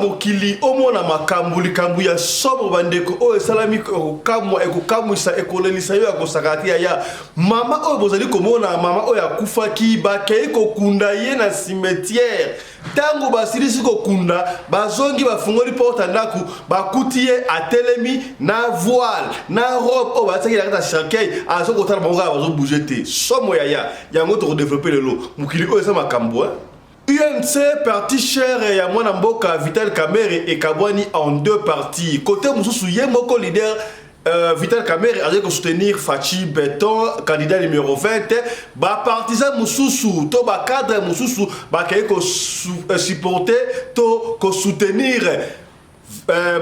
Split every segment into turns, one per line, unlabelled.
mokili omona makambu likambu ya somo bandeko o esalami kamwa ekokamwisa ekolelisa yo ya kosakati ya mama o bozali komona mama o ya kufaki bakei kokunda ye na cimetière tango basilisi kokunda bazongi bafungoli porte ndaku bakuti ye atelemi na voile na robe o bataki na cercueil azokotala bango bazo bouger te somo ya yango to développer lelo mokili o esa makambu UNC parti cher ya mwana mboka Vital Kamerhe et Kabwani en deux parties. Côté Moussou Yemoko leader Vital Kamerhe a soutenir Fachi Beton, candidat numéro 20. Ba partisan Moussou, to ba cadre Moussou, ba kaye ko supporter, to ko soutenir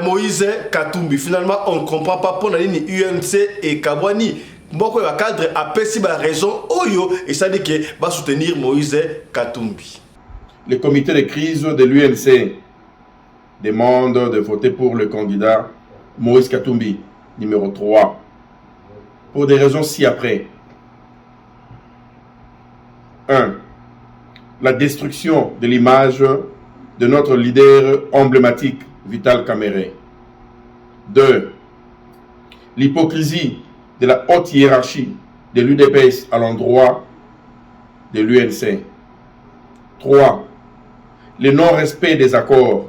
Moïse Katumbi. Finalement, on ne comprend pas pour la ligne UNC et Kabwani. Mboko ba cadre a pessi ba raison oyo et ça dit que va soutenir Moïse Katumbi.
Le comité de crise de l'UNC demande de voter pour le candidat Moïse Katumbi, numéro 3, pour des raisons ci-après. 1. La destruction de l'image de notre leader emblématique, Vital Kamerhe. 2. L'hypocrisie de la haute hiérarchie de l'UDPS à l'endroit de l'UNC. 3. Le non-respect des accords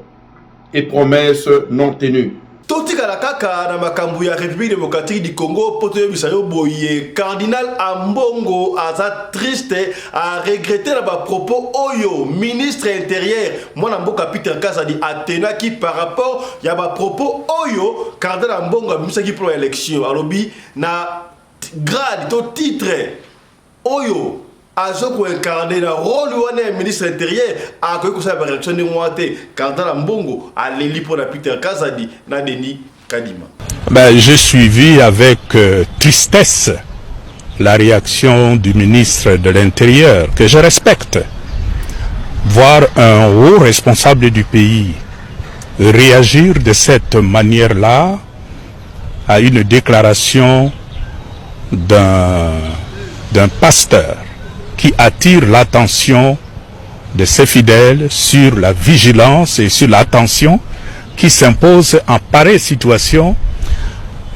et promesses non tenues.
Totika la kaka na makambu ya République démocratique du Congo poto bisayo boye cardinal Ambongo aza triste a regretté la ba propos oyo ministre intérieur mwana mboka Peter Kasadi atena qui par rapport ya ba propos oyo cardinal Ambongo misaki pour l'élection alobi na grade to titre oyo Azoko incarné le rôle du ministre intérieur a que ça va réaction de moité cardinal Mbongo a l'éli pour la Peter Kasadi na Denis Kadima.
Ben, j'ai suivi avec tristesse la réaction du ministre de l'Intérieur que je respecte. Voir un haut responsable du pays réagir de cette manière-là à une déclaration d'un pasteur qui attire l'attention de ses fidèles sur la vigilance et sur l'attention qui s'impose en pareille situation,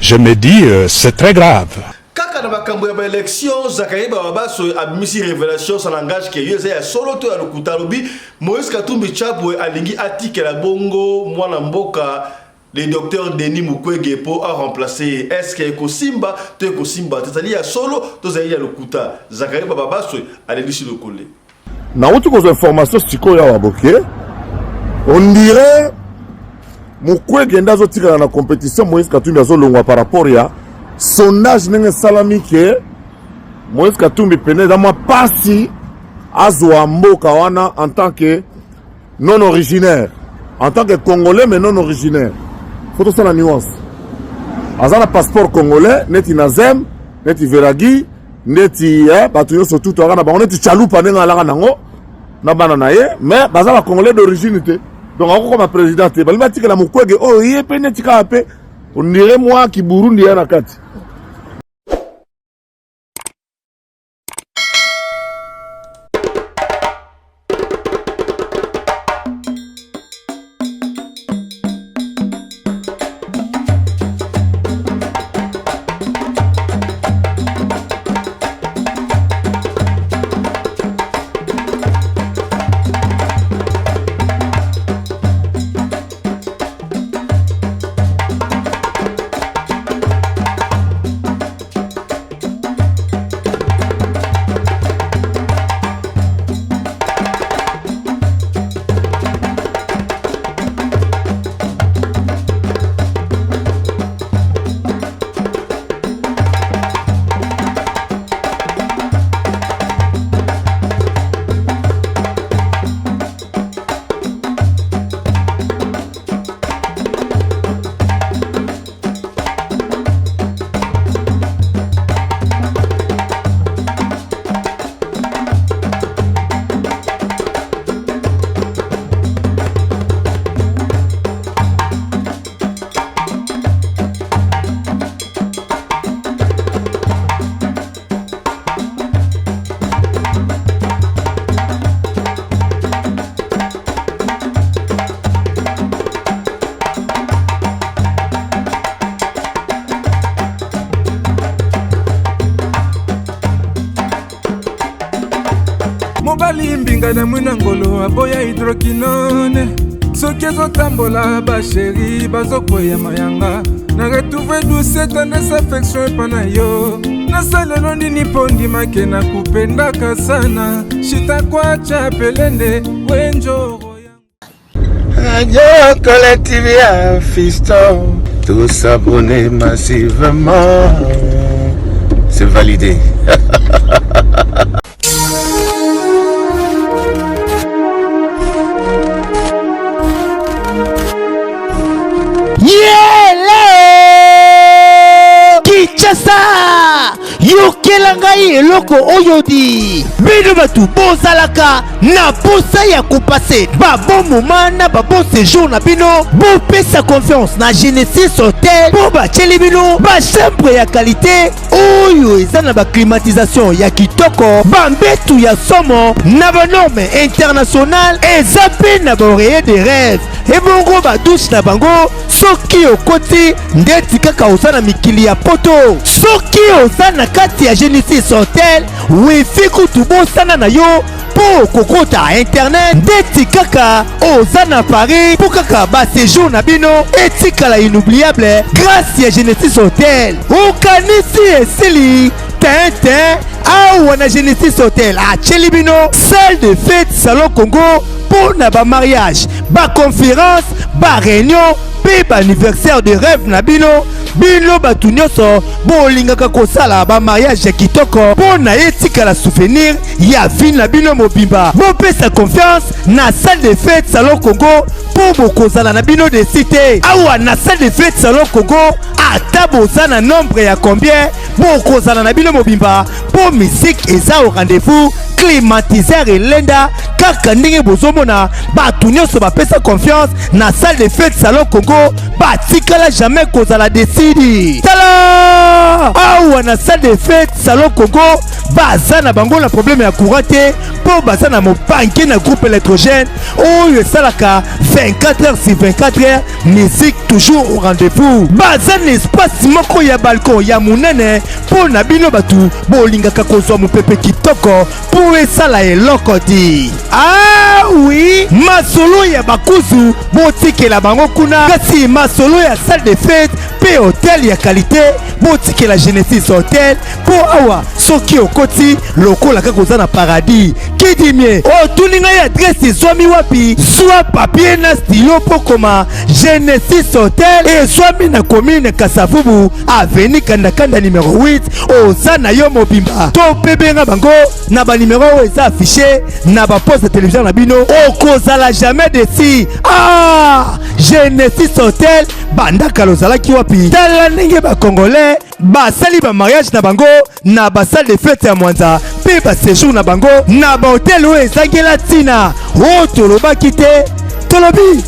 je me dis c'est très grave.
Kaka na makambo ya élection Zakaye Babaso abimisi révélation ça langage que yeze ya solo to ya lokuta lobi Moïse Katumbi Chapwe alingi atikela bongo mwana mboka le docteur Denis Mukwege pour remplacer est-ce que Kosimba te Kosimba c'est-à-dire ya solo to za ya lokuta Zakaye Babaso aleli sur le collé
na utu ko information siko ya waboke on dirait Mukwege ndazo tika na compétition Moïse Katumbi azo longwa par rapport ya sondage nenge salami ke Moïse Katumbi pene dama pasi azwa mboka wana en tant que non originaire en tant que congolais mais non originaire. Faut ça la nuance. Azana passeport congolais, neti nazem, neti veragi, neti batuyo surtout to na ba neti chalupa nenga la nango na bana na ye, mais bazala congolais d'origine te. Donc ako comme président te, balima tika la Mukwege oh ye pe neti ka pe, on dirait moi qui Burundi ya na kati.
moninga na mwina ngolo aboya hydroquinone soki ezotambola basheri bazokoya mayanga na retrouve douce tendresse affection epa na yo nasalelo nini mpo ndimake na kupendaka sana shitakwacha pelende wenjoro
Radio Collective ya Fiston, tous abonnés massivement, c'est validé.
Kinshasa yokela ngai eloko oyo di bino batu bozalaka na posa ya kopase babon moma na babon séjour na bino bopesa confiance na Genesis Hotel po batieli bino bachambre ya kalite oyo eza na baclimatisation ya kitoko bambetu ya somo na banorme international eza mpe na baoreiller de rêve ebongo badouche na bango soki okoti ndeti kaka oza na mikili ya poto soki oza na kati ya Genesis Hotel wifi kutu bosana na yo po kokota internet ndeti kaka oza na Paris po kaka baséjour na bino etikala inoubliable grâce ya Genesis Hotel okanisi esili tintin awa na Genesis Hotel atieli bino salle de fête salon Congo pour na ba mariage ba conférence ba réunion pe ba anniversaire de rêve na bino batu nyonso bolingaka kosala ba mariage ya kitoko po na etikala souvenir ya vie na bino mobimba bopesa confiance na salle de fête salon Congo po bokozala na bino de cité awa na salle de fête salon Congo ata boza na nombre ya combien bokozala na bino mobimba po musique eza au rendez-vous climatiseur elenda kaka ndenge bozomona batu nyonso bapesa confiance na salle de fête salon Congo batikala jamais kozala desidi tala awa na salle de fête salon Congo baza na bango na problème ya courant te po baza na mopanke na groupe électrogène oyo esalaka 24 heures sur 24 heures musique toujours au rendez-vous baza na espace moko ya balcon ya munene po na bino batu bolingaka kozwa mopepe kitoko po esala eloko ti ah oui masolo ya bakuzu botikela bango kuna kasi masolo ya salle de fête pe hotel ya qualité botikela Genesis Hotel po awa soki okoti lokola kaka oza na paradis kidimie otuninga ya adresse ezwami wapi zwa papier na stylo po koma Genesis Hotel ezwami na commune Kasavubu avenue Kandakanda numéro 8 oza na yo mobimba to pebenga bango na ba numéro oyo eza affiché na ba poste de télévision na bino okozala jamais desi ah Genesis Hotel bandaka lozalaki wapi tala ndenge ba congolais basali ba mariage na bango na ba salle de fête ya Mwanza pe ba séjour na bango na ba hotel oyo ezangela tina o tolobaki te tolobi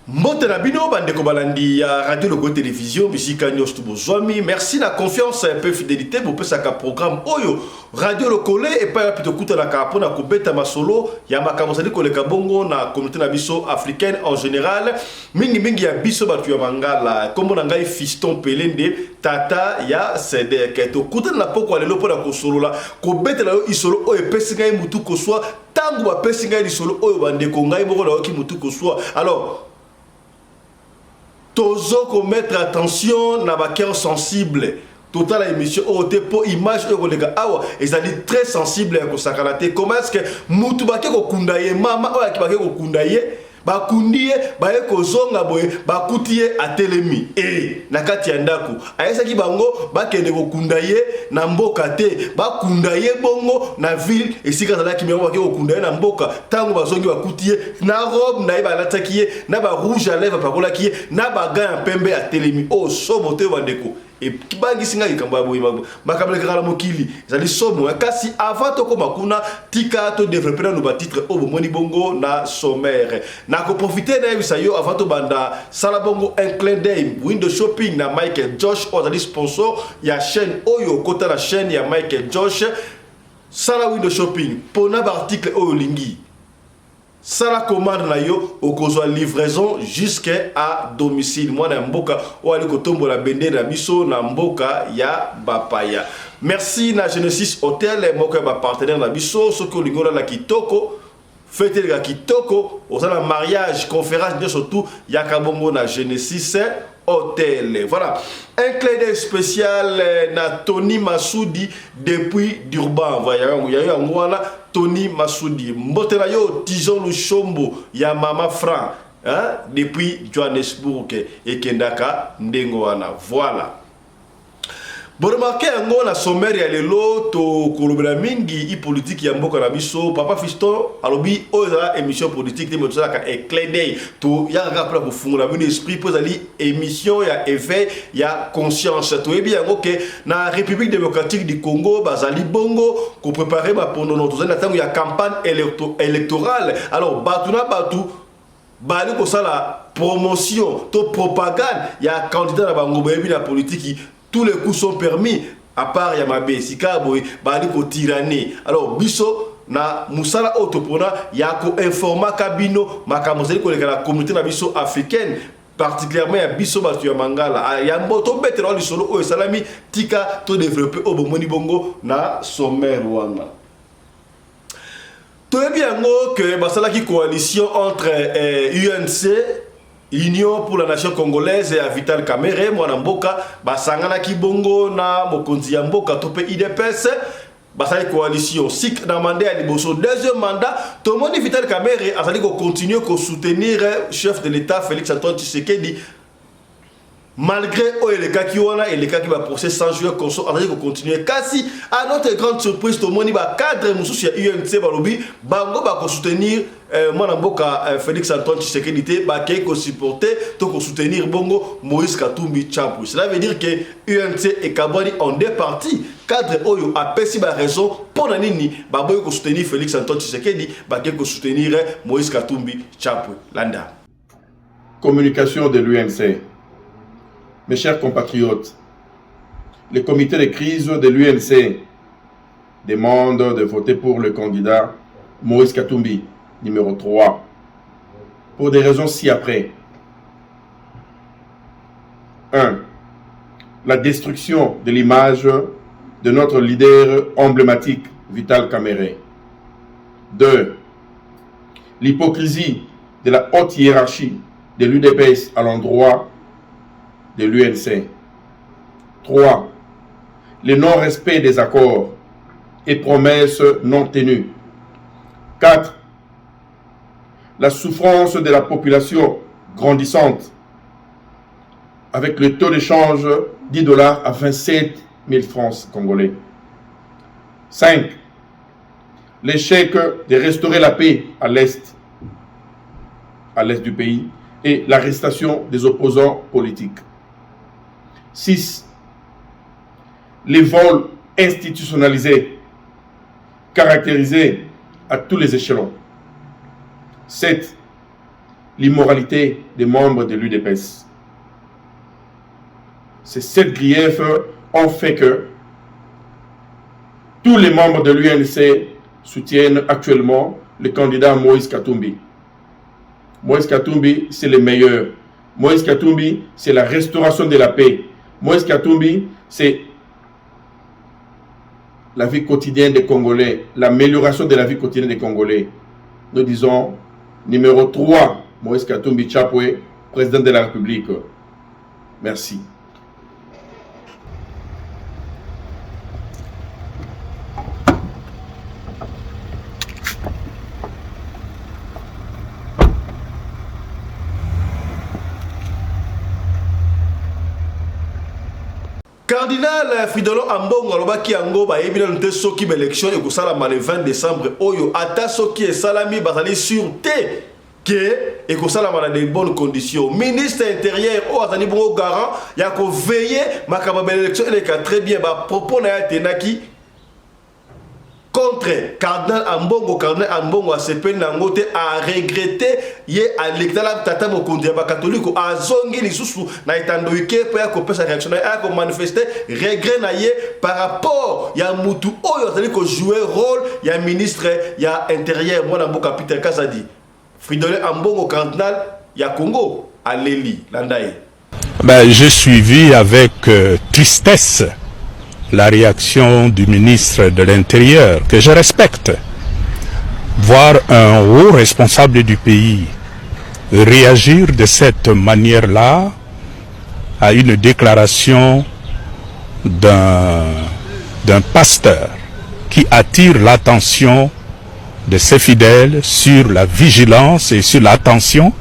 Mbote na bino bandeko balandi ya Radio Logo Télévision bisika nyos tubozwami merci na confiance un peu fidélité bo pesaka programme oyo Radio Lokole et pas plutôt kuta na kapo na kobeta masolo ya makambo sali koleka bongo na communauté na biso africaine en général mingi ya biso batu ya mangala kombo na ngai Fiston Pelende tata ya CDK to kuta na poko lelo pona kosolola kobeta la yo isolo oyo pesinga mutu ko swa tangu ba pesinga isolo oyo bandeko ngai boko na ki mutu ko swa alors tozo ko mettre attention na ba cœur sensible total la émission OT pour image et kolega awa ezali très sensible ya kosakalate comment est-ce que mutu ba ko kundaye mama oya ki ba ko kundaye ba kundiye ba ko zonga boye ba kutiye atelemi na kati ya ndako ayesa ki bango ba kende ko kundaye na mboka te ba kundaye bongo na ville esika zala ki ba ko kundaye na mboka tango ba zongi ba kutiye na robe na ba latakiye na ba rouge à lèvres pa kola kiye na ba gant pembe atelemi oh sobote bandeko et kibangi singa ikamba boyi makabele kala mokili zali somo kasi avant to ko makuna tika to développer no ba titre o moni bongo na sommaire na ko profiter na bisa yo avant to banda sala bongo un clin d'œil window shopping na Michael Josh ozali sponsor ya chaîne oyo kota la chaîne ya Michael Josh sala window shopping pona ba article oyo lingi ça la commande na yo okozwa livraison jusqu'à domicile. Moi na mboka o ali kotombo la bende na biso na mboka ya bapaya. Merci na Genesis Hotel moko ba partenaire na biso soko lingola la kitoko fête la kitoko osala mariage conférence de surtout yakabongo na Genesis Hotel. Voilà, un clin d'œil spécial na Tony Massoudi depuis Durban. Voilà, il y a eu Tony Massoudi. Mbotela yo Tijon Lushombo ya Mama Fran, hein, depuis Johannesburg et Kendaka Ndengoana. Voilà. Bon, remarquez un na sommaire ya lelo to kolobela mingi i politique ya mboka na biso papa Fiston alobi oza émission politique te moto ka éclair d'œil to ya ka pour fungula bino esprit pour ali émission ya éveil ya conscience to bien OK na République démocratique du Congo bazali bongo ko préparer ba pendant notre na tango ya campagne électorale. Alors batuna batu bali ko sala promotion to propagande ya candidat na bango bebi na politique. Tous les coups sont permis, à part Yamabe, Sikaboy, Baliko Tirani. Alors, Bisso, na Moussala Autopona, Yako Informa Kabino, Makamoseli, la communauté na Bisso africaine, particulièrement à Bisso Batu Mangala, Yambo, Tombete, Roli Solo, Salami, Tika, tout développé au Bomoni Bongo, na sommaire Rwanda. Tout est bien que Basala qui coalition entre UNC, Union pour la nation congolaise et à Vital Kamerhe, Mwanamboka, Basangana Kibongo, na Mokonzi Yamboka, Tope IDPS, Basali coalition, SIC dans mandat à Liboso, deuxième mandat, tout le monde Vital Kamerhe a fallu continuer à soutenir le chef de l'État, Félix Antoine Tshisekedi, malgré les cas qui ont et les cas qui va procès sans jouer conso, on a dit qu'on continue. Kasi, à notre grande surprise, tout le monde va cadre Moussou UNC Balobi, Bango va soutenir Mwanamboka Félix Antoine Tshisekedi, Baké ko supporter, to ko soutenir Bongo Moïse Katumbi Tchampou. Cela veut dire que UNC et Kabani ont deux partis. Cadre Oyo a pessi ba raison pour nani Baboy ko soutenir Félix Antoine Tshisekedi, Baké ko soutenir Moïse Katumbi Tchampou. Landa.
Communication de l'UNC. Mes chers compatriotes, le comité de crise de l'UNC demande de voter pour le candidat Moïse Katumbi, numéro 3, pour des raisons ci-après. 1. La destruction de l'image de notre leader emblématique, Vital Kamerhe. 2. L'hypocrisie de la haute hiérarchie de l'UDPS à l'endroit de l'UNC. 3. Le non-respect des accords et promesses non tenues. 4. La souffrance de la population grandissante avec le taux d'échange $10 à 27 000 francs congolais. 5. L'échec de restaurer la paix à l'est du pays et l'arrestation des opposants politiques. 6. Les vols institutionnalisés, caractérisés à tous les échelons. 7. L'immoralité des membres de l'UDPS. Ces 7 griefs ont fait que tous les membres de l'UNC soutiennent actuellement le candidat Moïse Katumbi. Moïse Katumbi, c'est le meilleur. Moïse Katumbi, c'est la restauration de la paix. Moïse Katumbi, c'est la vie quotidienne des Congolais, l'amélioration de la vie quotidienne des Congolais. Nous disons numéro 3, Moïse Katumbi Tchampou, président de la République. Merci.
Cardinal Fridolin Ambongo alobaki yango ba yebina nte soki ba élection e kosala le 20 décembre oyo ata soki esalami bazali sur te que et kosala dans de bonnes conditions. Ministre intérieur o azali bongo garant ya ko veiller makaba ba élection ele ka très bien ba propos na ya tenaki contre Cardinal Ambongo a se peine nangote a regretté ye a l'électorat tata mokonzi ba catholique a zongi lisusu na etandoike po ya ko pesa réaction a ko manifester regret na ye par rapport ya mutu oyo azali ko jouer rôle ya ministre ya intérieur mwana mboka Peter Kazadi. Fridolin Ambongo cardinal ya Congo à Leli Landaye.
Ben, j'ai suivi avec tristesse la réaction du ministre de l'Intérieur, que je respecte. Voir un haut responsable du pays réagir de cette manière-là à une déclaration d'un pasteur qui attire l'attention de ses fidèles sur la vigilance et sur l'attention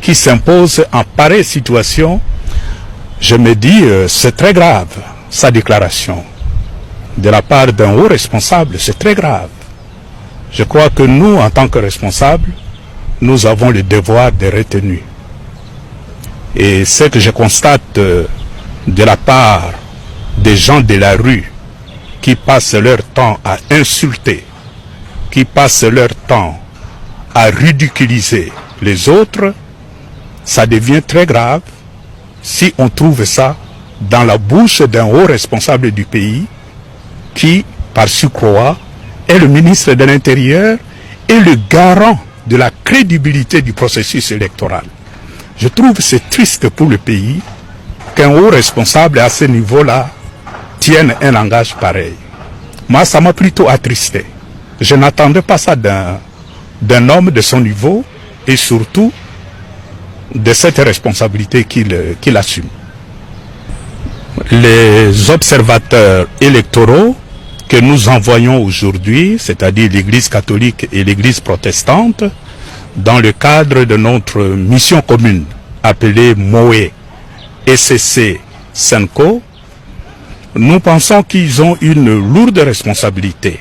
qui s'impose en pareille situation, je me dis c'est très grave, sa déclaration. De la part d'un haut responsable, c'est très grave. Je crois que nous, en tant que responsables, nous avons le devoir de retenue. Et ce que je constate de la part des gens de la rue qui passent leur temps à insulter, qui passent leur temps à ridiculiser les autres, ça devient très grave si on trouve ça dans la bouche d'un haut responsable du pays qui, par surcroît, est le ministre de l'Intérieur et le garant de la crédibilité du processus électoral. Je trouve que c'est triste pour le pays qu'un haut responsable à ce niveau-là tienne un langage pareil. Moi, ça m'a plutôt attristé. Je n'attendais pas ça d'un homme de son niveau et surtout de cette responsabilité qu'il assume. Les observateurs électoraux que nous envoyons aujourd'hui, c'est-à-dire l'Église catholique et l'Église protestante, dans le cadre de notre mission commune appelée MOE SCC Senko, nous pensons qu'ils ont une lourde responsabilité.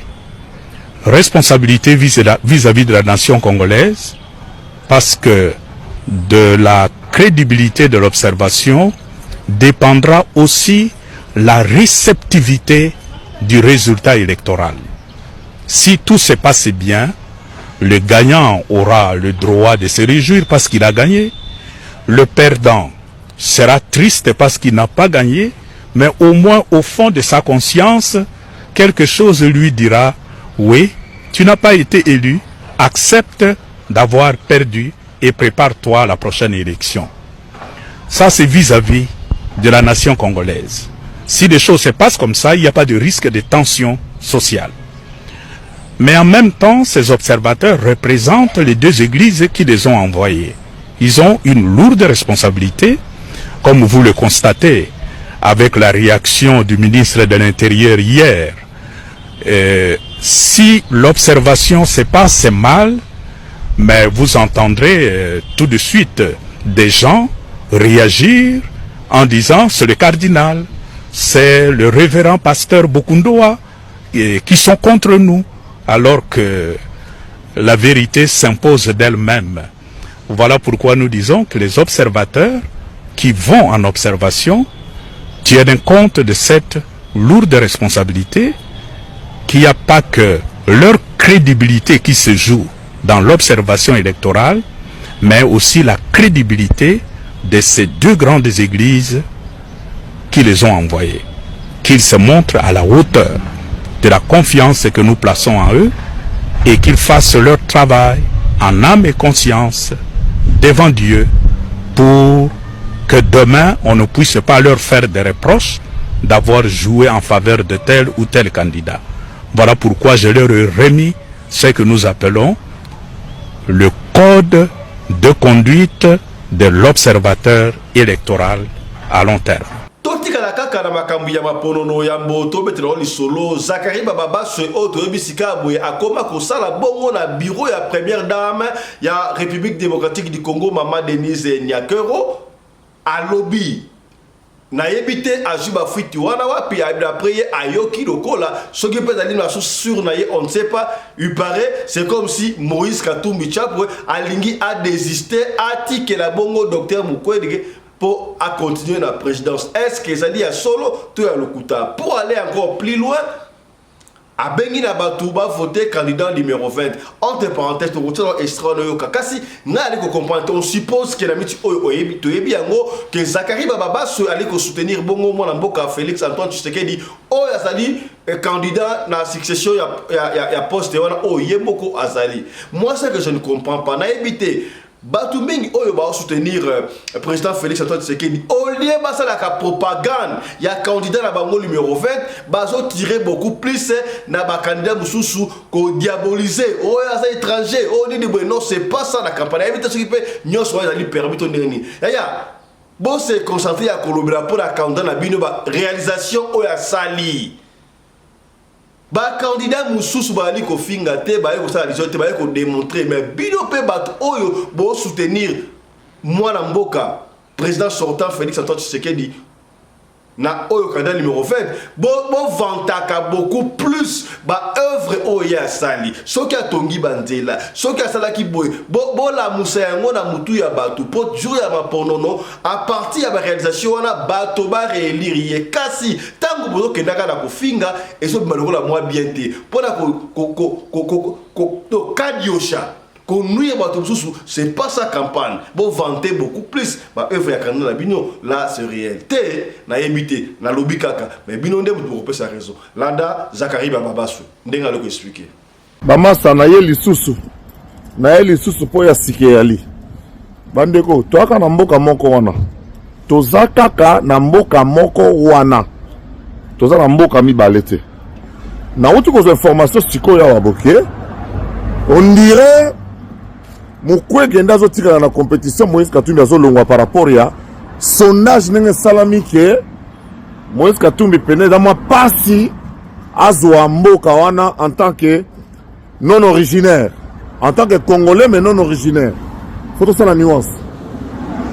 Responsabilité vis-à-vis de la nation congolaise, parce que de la crédibilité de l'observation dépendra aussi la réceptivité du résultat électoral. Si tout se passe bien, le gagnant aura le droit de se réjouir parce qu'il a gagné. Le perdant sera triste parce qu'il n'a pas gagné, mais au moins au fond de sa conscience, quelque chose lui dira, oui, tu n'as pas été élu, accepte d'avoir perdu et prépare-toi à la prochaine élection. Ça, c'est vis-à-vis de la nation congolaise. Si les choses se passent comme ça, il n'y a pas de risque de tension sociale. Mais en même temps, ces observateurs représentent les deux églises qui les ont envoyés. Ils ont une lourde responsabilité, comme vous le constatez avec la réaction du ministre de l'Intérieur hier. Si l'observation se passe mal, mais vous entendrez tout de suite des gens réagir en disant c'est le cardinal, c'est le révérend pasteur Bokundoa qui sont contre nous, alors que la vérité s'impose d'elle-même. Voilà pourquoi nous disons que les observateurs qui vont en observation tiennent compte de cette lourde responsabilité, qu'il n'y a pas que leur crédibilité qui se joue dans l'observation électorale, mais aussi la crédibilité de ces deux grandes églises qui les ont envoyés. Qu'ils se montrent à la hauteur de la confiance que nous plaçons en eux et qu'ils fassent leur travail en âme et conscience devant Dieu pour que demain on ne puisse pas leur faire des reproches d'avoir joué en faveur de tel ou tel candidat. Voilà pourquoi je leur ai remis ce que nous appelons le code de conduite de l'observateur électoral à long terme.
Totikala kaka na makambu ya maponono ya mboto betela oli solo Zakari Bababaso oto yebisika boye akoma kosala bongo na bureau ya première dame ya République démocratique du Congo Mama Denise Nyakero alobi na yebite ajuba fuiti wana wapi après ayoki lokola soki pe dali na sur na ye on ne sait pas il paraît c'est comme si Moïse Katumbi Chapwe alingi a désisté atike la bongo docteur Mukwege pour à continuer la présidence. Est-ce que ça dit à solo tout à l'okuta pour aller encore plus loin a bengi na batuba voter candidat numéro 20 entre parenthèses to retour extra no kakasi na ali ko comprendre on suppose que la miti oyebi to yebi yango que Zakari Bababaso ali ko soutenir bongo mwana mboka Félix Antoine Tshisekedi o ya sali candidat na succession ya poste wana o yemboko azali. Moi c'est que je ne comprends pas. Na éviter Batu mingi oyo ba soutenir président Félix Antoine Tshisekedi au lieu ba ça la propagande ya candidat na bango numéro 20 bazo tirer beaucoup plus na ba candidat mususu ko diaboliser oh ya étranger oh ni non c'est pas ça la campagne éviter ce qui peut nyonso ya li permis to nini ya bon se concentrer à kolobela pour la candidat na bino ba réalisation oya sali ba candidat mususu bali ko finga te ba ko sala te ba ko démontrer mais bino pe bat oyo bo soutenir moi na mboka président sortant Félix Antoine Tshisekedi na oyo candidat numéro 20 bo vantaka beaucoup plus ba œuvre oya sali soki atongi banzela soki asala ki boy bo la musa yango na mutu ya batu po jour ya maponono à partir ya ba réalisation wana bato ba réélire kasi tango bozo kendaka na kofinga ezo maloko la moi bien te pona ko kadiosha qu'on nous c'est pas sa campagne. Bon vanter beaucoup plus. Ma œuvre ya candidat la bino là c'est réalité. Na éviter na lobby kaka. Mais bino ndem pour couper sa raison. Landa Zakari Bababasu. Ndenga le expliquer.
Bama sa na ye lisusu. Na ye lisusu po ya sike yali. Bandeko, toaka na mboka moko wana. Toza kaka na mboka moko wana. Toza na mboka mibale te. Na utu ko information siko ya waboke. On dirait Mukwege ndazo tika na compétition Moïse Katumbi azolongwa par rapport ya sondage nenge salami ke Moïse Katumbi pene dans moi pasi azwa mboka wana en tant que non originaire, en tant que congolais mais non originaire. Faut ça la nuance.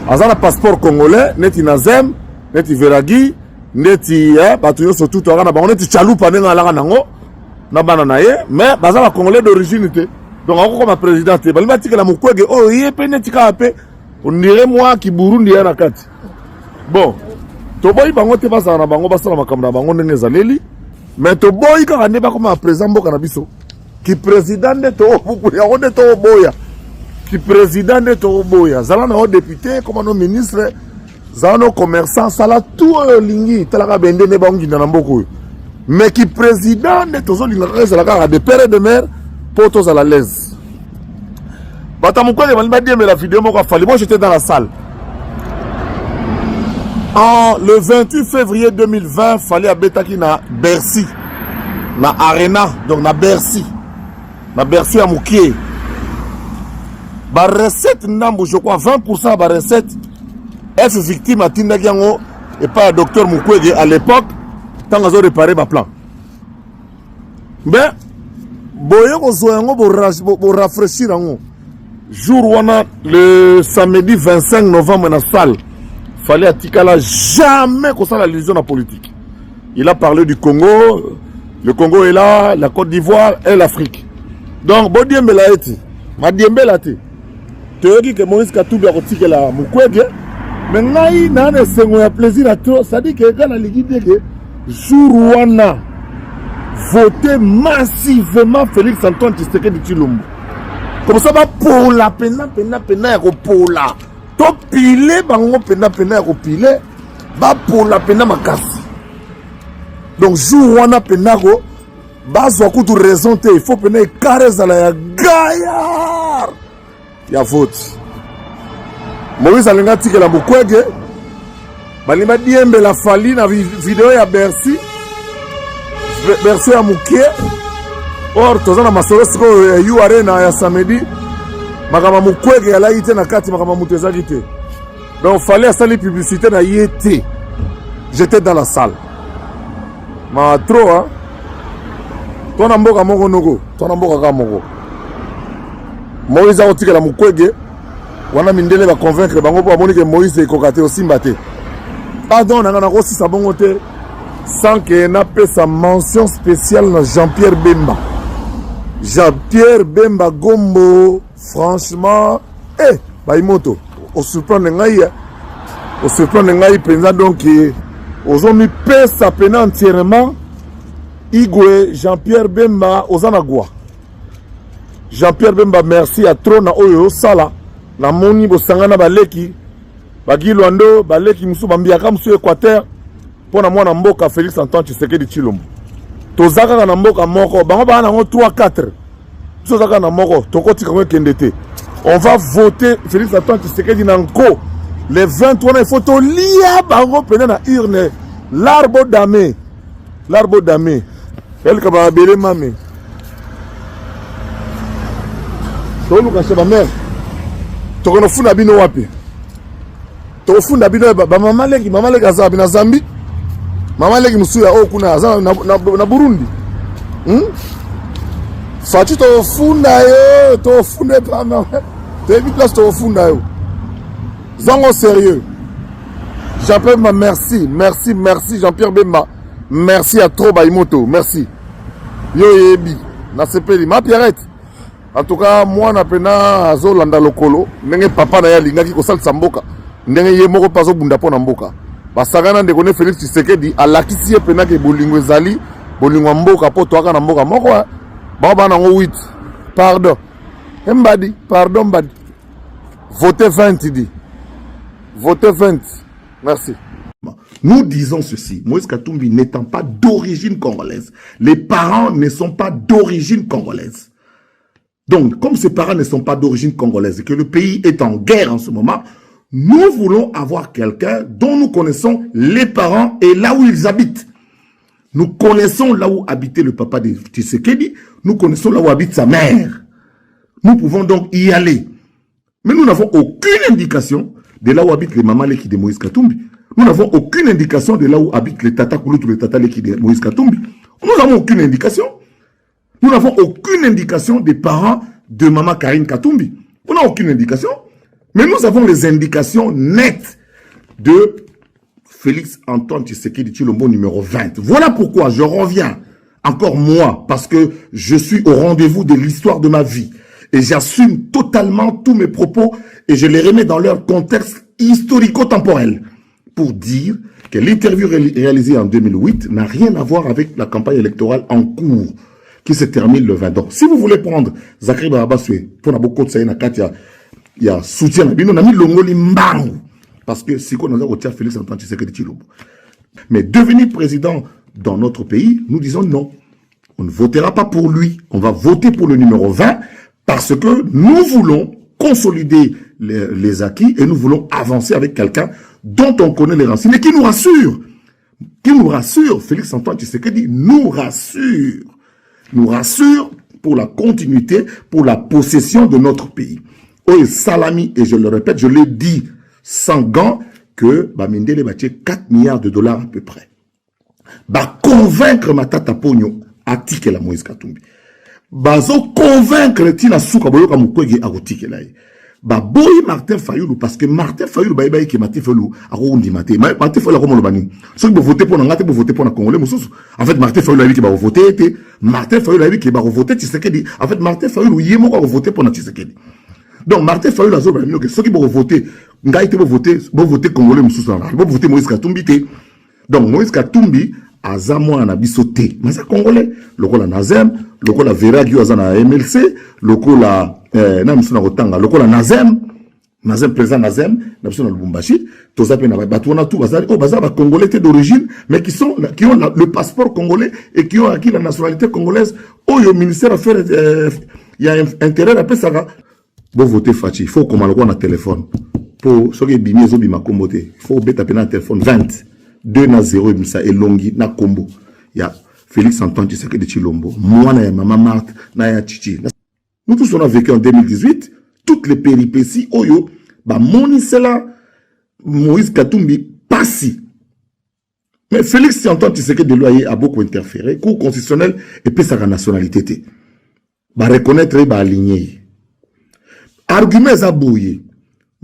Azana passeport congolais, neti nazem, neti veragi, neti batu yo surtout na bango neti chalupa nenga la nango na bana na ye, mais bazala congolais d'origine te. Donc, encore comme président, il m'a dit que la Mukwege, oh, il est pénétika, on dirait moi qui Burundi est na kati. Bon, Toboy bango te basa na bango basa na makamna bango ndenge zaleli, mais Toboy ka ne ba comme président mboka na biso. Ki président de to ya on de to boya. Ki président de to boya, zala na député comme no ministre, zala no commerçant, sala tout lingi, talaka bende ne bangi na mboko. Mais qui président de to zo linga zala ka de père et de mère Potos à la l'aise. Batamoukwege m'a dit mais la vidéo m'a fallu. Moi j'étais dans la salle. Le 28 février 2020, fallait à Betaki na Bercy, na Arena, donc na Bercy à Moukié. Ba recette nambu je crois 20% ba recette F victime à Tindagiango et pas à docteur Mukwege à l'époque tant qu'ils ont réparé ma plan. Mais boye ko zoyango bo rafraîchir ango jour wana le samedi 25 novembre na salle fallait atikala jamais ko ça l'allusion à politique. Il a parlé du Congo, le Congo est là, la Côte d'Ivoire et l'Afrique. Donc bodiembe la eti ma diembe la te théorie que Moïse Katumbi a retiré la Mukwege mais ngai na ne sengo ya plaisir à trop ça dit que kana ligide que jour wana voter massivement Félix Antoine Tshisekedi Tshilombo. Comme ça, pour la pena pour la. To pile bango pena pile. Ba pour la pena makasi. Donc jour wana pena ko bazo kutu raison te il faut pena caresse la ya gaillard. Ya vote. Moïse alinga tike la Mukwege. Balima diembe la fali na vidéo ya Bercy. Bercy à Moukié. Or, tozana masolo siko yu arena ya samedi. Makama Mukwege ya la ite na kati makama mutezaki te. Donc, fallait à salir publicité na yete. J'étais dans la salle. Ma trop, hein. Tona mboka moko nogo. Tona mboka ka moko. Moïse a otika la Mukwege. Wana mindele va convaincre bango po amoni que Moïse est kokate aussi mbate. Pardon, nanga na kosi sa bongo te. Sans qu'il n'a pas sa mention spéciale dans Jean-Pierre Bemba. Jean-Pierre Bemba Gombo, franchement, Baimoto, on se prend les pensa donc, aux hommes paient sa peine entièrement, Igwe, Jean-Pierre Bemba, aux Anagua. Jean-Pierre Bemba, merci à trop na oyo sala, na moni bosangana baleki, bagilwando, baleki musu bambiaka musu Équateur, pour moi, mboka Félix Antoine Tshisekedi Tshilombo. tozaka na mboka moko bango ba na 3-4 tozaka na moko tokoti quand kendete on va voter Félix Antoine Tshisekedi nanko le 23 il faut to lia bango pena na urne l'arbre damé elle ka ba belé mame to luka se ba mère to kono funa bino wapi to funda bino ba mama leki azabi na Zambie mama leki musuya o kuna azabi na Burundi Fati to funda yo to funde pa non te vite place to funda yo zango sérieux Jean-Pierre Bemba merci Jean-Pierre Bemba merci à trop Baimoto merci yo yebi na sepeli ma Pierrette en tout cas moi na pena azolanda lokolo ndenge papa na ya lingaki ko salisa mboka ndenge ye moko pazo bunda pona mboka basagana ndeko ne Félix Tshisekedi alakisi ye pena ke bolingo ezali bolingo mboka po to aka na mboka moko baba na 8 pardon mbadi pardon mbadi votez 20 dit votez 20 merci.
Nous disons ceci, Moïse Katumbi n'étant pas d'origine congolaise, les parents ne sont pas d'origine congolaise. Donc, comme ces parents ne sont pas d'origine congolaise et que le pays est en guerre en ce moment, nous voulons avoir quelqu'un dont nous connaissons les parents et là où ils habitent. Nous connaissons là où habitait le papa de Tshisekedi, nous connaissons là où habite sa mère. Nous pouvons donc y aller. Mais nous n'avons aucune indication de là où habitent les mamans Leki de Moïse Katumbi. Nous n'avons aucune indication de là où habitent les Tata Kouloutou, les Tata Leki de Moïse Katumbi. Nous n'avons aucune indication. Nous n'avons aucune indication des parents de maman Karine Katumbi. On n'a aucune indication. Mais nous avons les indications nettes de Félix Antoine Tshisekedi Tshilombo numéro 20. Voilà pourquoi je reviens, encore moi, parce que je suis au rendez-vous de l'histoire de ma vie. Et j'assume totalement tous mes propos et je les remets dans leur contexte historico-temporel. Pour dire que l'interview réalisée en 2008 n'a rien à voir avec la campagne électorale en cours, qui se termine le 20. Donc, si vous voulez prendre Zachary Barabaswe, pour beaucoup de ça, il y a soutien, on a mis l'ongoli mbangu. Parce que c'est qu'on a retenu Félix Antoine Tshisekedi Tshilombo. Mais devenir président dans notre pays, nous disons non. On ne votera pas pour lui. On va voter pour le numéro 20 parce que nous voulons consolider les acquis et nous voulons avancer avec quelqu'un dont on connaît les racines et qui nous rassure. Qui nous rassure, Félix Antoine Tshisekedi nous rassure. Nous rassure pour la continuité, pour la possession de notre pays. Oh, Salami, et je le répète, je l'ai dit sans gants, que Bamindele va 4 milliards de dollars à peu près. Bah, convaincre Matata Pogno à tirer la Moïse Katumbi. Bah, convaincre Tina Souka Boyoka Mukwege à tirer la. Bah, boy Martin Fayoulou, parce que Martin Fayoulou, bah, il Martin Fayoulou, à Roundi Maté. Martin Fayoulou, comme le bani. Ceux qui vont voter pour Nangate, pour voter pour la Congolais, en fait, Martin Fayoulou, il va voter, Martin Fayoulou, il va voter Tshisekedi. En fait, Martin Fayoulou, il va voter pour Tshisekedi. Donc, Martin Fayoulou, ceux qui vont voter, Ngaïté vont voter Congolais, vont voter Moïse Katumbi. Donc, Moïse Katumbi, Azamo en abisoté. Mais c'est Congolais. Le rôle Nazem, le rôle Vera Guiozana MLC, le rôle Namsuna Rotanga, le rôle Nazem, président Nazem, Namsuna Lubumbashi, Tozape Nabatouana, tout Bazar, oh, Bazar, Congolais d'origine, mais qui ont le passeport congolais et qui ont acquis la nationalité congolaise. Oh, le ministère Affaires, il y a intérêt à ça. Bon, voter Fachi, il faut qu'on m'envoie un téléphone. Pour ceux qui bimi zo bima kombote, il faut taper un téléphone 20 2 na 0 bimsa elongi na kombo. Ya Félix Antoine Tshisekedi Tshilombo, moi na maman Marthe na ya Chichi. Nous tous on a vécu en 2018 toutes les péripéties oyo ba monisela Moïse Katumbi passi. Mais Félix Antoine Tshisekedi Loyer a beaucoup interféré, cour constitutionnel et puis sa nationalité. Ba reconnaître et ba aligner. Argument za bouillé.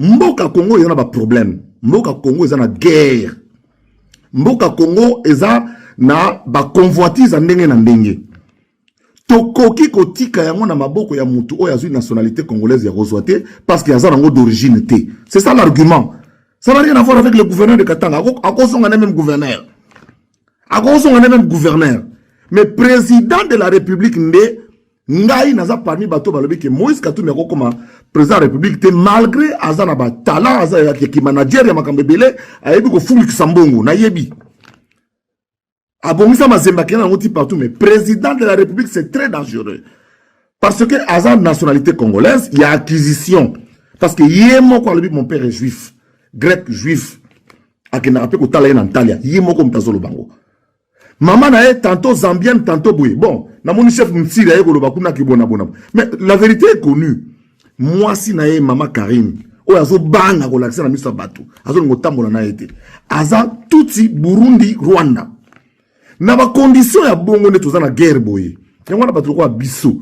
Mboka Congo, il y a un problème. Mboka Congo, il y a une guerre. Mboka Congo, il y a une convoitise en ndenge na ndenge. Tokoki kotika yango na maboko ya mutu o ya une nationalité congolaise ya rozwate parce qu'il y a un d'origine T. C'est ça l'argument. Ça n'a rien à voir avec le gouverneur de Katanga. À cause on a même gouverneur. À cause on a même gouverneur. Mais président de la République ndé Ngai naza parmi bato balobi que Moïse Katumbi ako comme président de la République te malgré azana ba talent azana ki manager ya makambebele ayebi ko fulu kisambongo na yebi Abongisa Mazemba qui est partout, mais président de la République, c'est très dangereux. Parce que, à la nationalité congolaise, il y a acquisition. Parce que, mon père est juif, grec juif. Maman na tantôt zambienne, tantôt boué. Bon, na mon chef m'tire aye koloba kuna ki bona. Mais la vérité est connue. Moi si na ye maman Karim, o azo banga ko lakisa na misa batu. Azo ngotambola na été. Aza tuti Burundi, Rwanda. Na ba condition ya bongo ne toza na guerre boye. Yango na batu ko biso.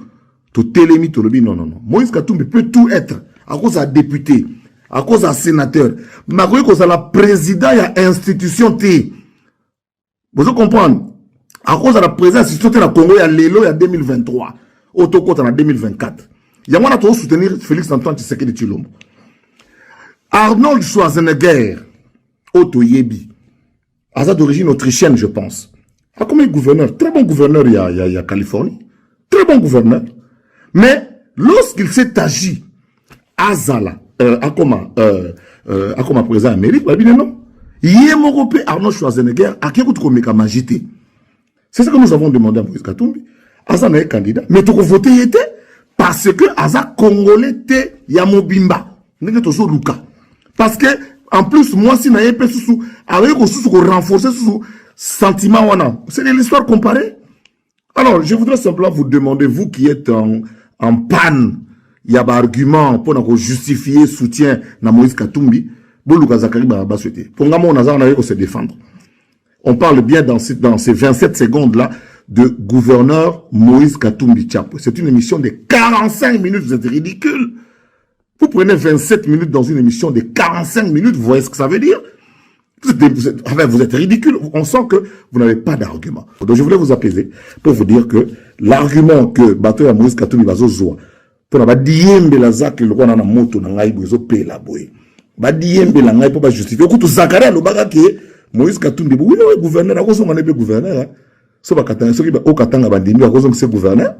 To telemi to lobi non. Moïse Katumbi peut tout être à cause à député, à cause à sénateur. Mais à cause à la président ya institution T. Vous comprenez? À cause de la présence institution T na Congo ya lelo ya 2023. Autocote en 2024. Yango na to soutenir Félix Antoine Tshisekedi Tshilombo. Arnold Schwarzenegger, Otto Yebi, Aza d'origine autrichienne, je pense. A comme gouverneur, très bon gouverneur, il y a Californie. Très bon gouverneur. Mais, lorsqu'il s'est agi, Azala, Akoma président Amérique, il dit non. Yémorope Arnold Schwarzenegger, à qui vous trouvez comme agité? C'est ça que nous avons demandé à Moïse Katumbi. Aza n'est candidat. Mais tu voté était parce que Aza Congolais était Yamobimba. N'est-ce pas Luka? Parce que, en plus, moi, si je pas sous, avec renforcer sous sentiment, c'est l'histoire comparée. Alors, je voudrais simplement vous demander, vous qui êtes en panne, il y a des arguments pour justifier soutien à Moïse Katumbi, pour se défendre. On parle bien dans ces 27 secondes-là de gouverneur Moïse Katumbi Tchapo. C'est une émission de 45 minutes, vous êtes ridicule. Vous prenez 27 minutes dans une émission de 45 minutes, vous voyez ce que ça veut dire? Vous êtes ridicule. On sent que vous n'avez pas d'argument. Donc je voulais vous apaiser pour vous dire que l'argument que Bato ya Moïse Katumbi bazozoa pour na diembe la zak le roi na moto na ngai bozo pe la boy. Ba diembe la ngai pour pas justifier ko to Zakaria lo baka ke Moïse Katumbi oui gouverneur akoso ngane be gouverneur. So ba katanga so ki ba o katanga bandimi akoso mse gouverneur.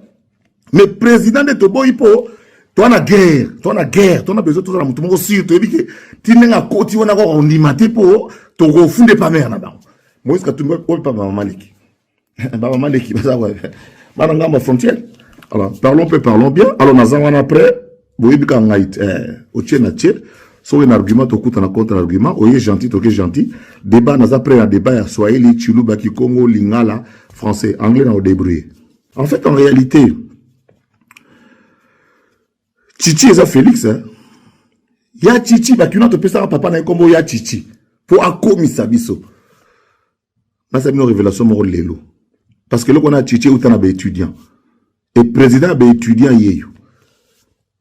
Mais président de Tobo ipo toi na guerre, toi na besoin de la mutu moko sur to ebike tinenga koti wana ko ondimate po to go funde pa mer na ba. Moïse Katumbi ko pa Maman Maliki. Maman Maliki baza wa. Bananga ma frontière. Alors parlons bien. Alors nazawana après boyibika ngait o tchena tchel so un argument to kuta na contre argument oye gentil to ke gentil débat naza après un débat ya Swahili Chiluba ki Congo Lingala français anglais na au débrouiller. En fait en réalité Chichi eza Félix, hein. Ya Chichi, bah, tu n'as pas pu papa na comme ya Chichi. Pour akomisa biso. Là, c'est une révélation moro lelo. Parce que là, on a Chichi ou t'en as étudiant. Et président a étudiant yeyo.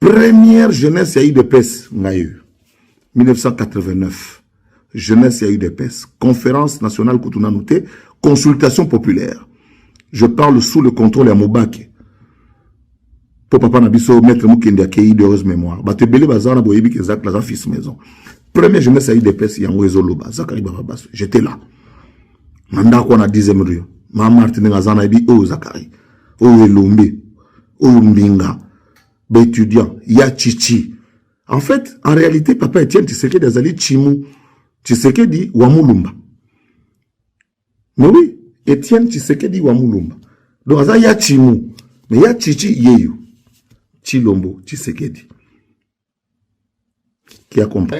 Première jeunesse, il y a eu de PES, 1989. Jeunesse, il y a eu de PES. Conférence nationale Koutouna Nouté. Consultation populaire. Je parle sous le contrôle à Mobake. Pour papa Nabiso, maître Moukende a accueilli d'heureuse mémoire. Bah, te belé bazar na boyebi que Zak la fils maison. Première jeunesse a eu des pèses, yango ezoloba. Zakari Bababas. J'étais là. Manda quoi na 10e rue. Ma Martine Gazana ebi, oh Zakari. Oh Elombe. Oh Mbinga. Bah, étudiant. Ya Chichi. En fait, en réalité, papa Etienne Tshisekedi Azali Chimou. Tshisekedi Wamulumba. Mais oui, Etienne Tshisekedi Wamulumba. Donc, Azali ya Chimou. Mais ya Chichi Yeyo. Chilombo, Tshisekedi. Qui a compris?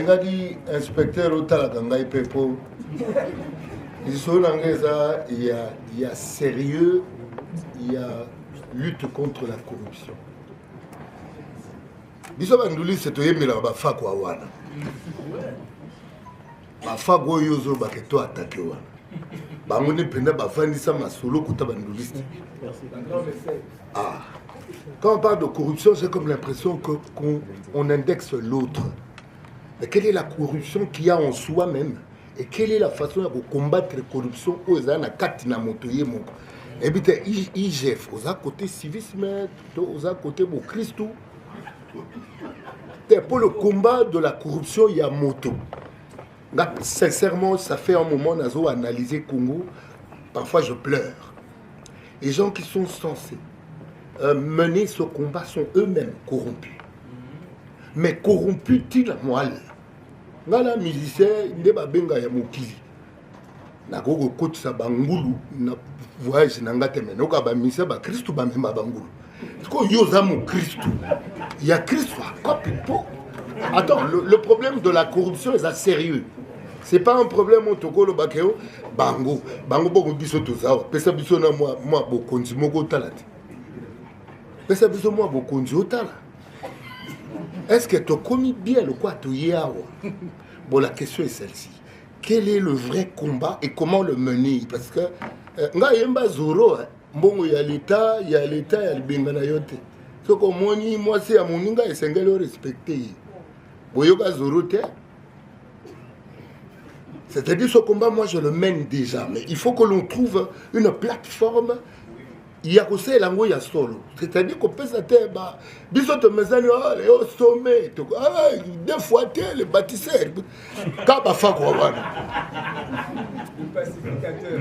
Inspecteur Otalagangai Pepo. Il y a sérieux, il y a lutte contre la corruption. Bisobandouli, c'est un la bafako awana. Bafako yozo baketo attaqué wana. Bangone penda bafandisa masolo kota banduliste. Ah. Quand on parle de corruption, j'ai comme l'impression qu'on indexe l'autre. Mais quelle est la corruption qu'il y a en soi-même? Et quelle est la façon de combattre la corruption aux ana katina motoye moko? Et bien, IGF, aux côté civisme, aux côté mon Christou. Pour le combat de la corruption, il y a moto. Là, sincèrement, ça fait un moment nazo analyser Congo. Parfois, je pleure. Les gens qui sont censés mener ce combat sont eux-mêmes corrompus. Mais corrompus-ils à moelle? Ngala musicien, il n'est pas benga ya mokili. nakoko kotisa bangulu na voyage na nga te me noka bamisa bakristu bamema bangulu siko yo oza mokristu ya kristu akopi mpo. Attends, le problème de la corruption est sérieux. C'est pas un problème au Togo, le Bakeo, Bango, Bango biso toza, pesa biso na moi bokonzi moko tala. Pesa biso moi bokonzi otala. Est-ce que tu connais bien le quoi tu yawa? Bon, la question est celle-ci. Quel est le vrai combat et comment le mener? Parce que nga yemba zoro, mbongo ya l'État, il y a le bengana yote. Ce que moi c'est à mon inga et sengelo respecter. Boyoga zoro te. C'est-à-dire ce combat, moi je le mène déjà, mais il faut que l'on trouve une plateforme. Il y a aussi l'ango ya solo. C'est-à-dire qu'on peut s'attendre, biso te mesani au sommet, deux fois le bâtisseur. Kaba fa kwa wana.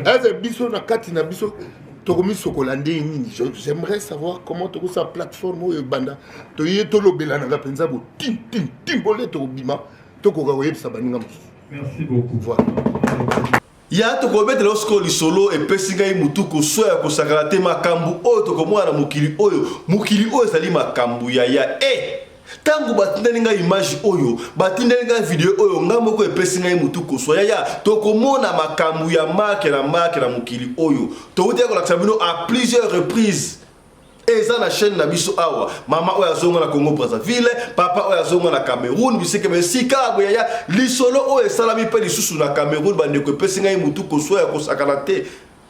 Est-ce biso na kati na biso tokomi sokolande nini? J'aimerais savoir comment tu sa plateforme au banda. To yé to lobela na penza bo tim bolé to bima to ko ga sa baninga.
Merci beaucoup.
Voilà.
Ya to ko mettre lorsque li solo et pesinga mutuko soya ko sakalate makambu oyo to ko mwana mukili oyo sali makambu ya tangu batindeli nga image oyo batindeli nga video oyo nga moko epesinga mutuko soya ya to ko mona makambu ya marque na mukili oyo to uti ko lakisa bino à plusieurs reprises. Eza na chaîne na biso awa mama oyo azonga na Congo Brazzaville, papa oyo azonga na Cameroun, biseke besika boya ya lisolo oyo salami pe lisusu na Cameroun bande ko pesinga mutu ko soya ko sakana te.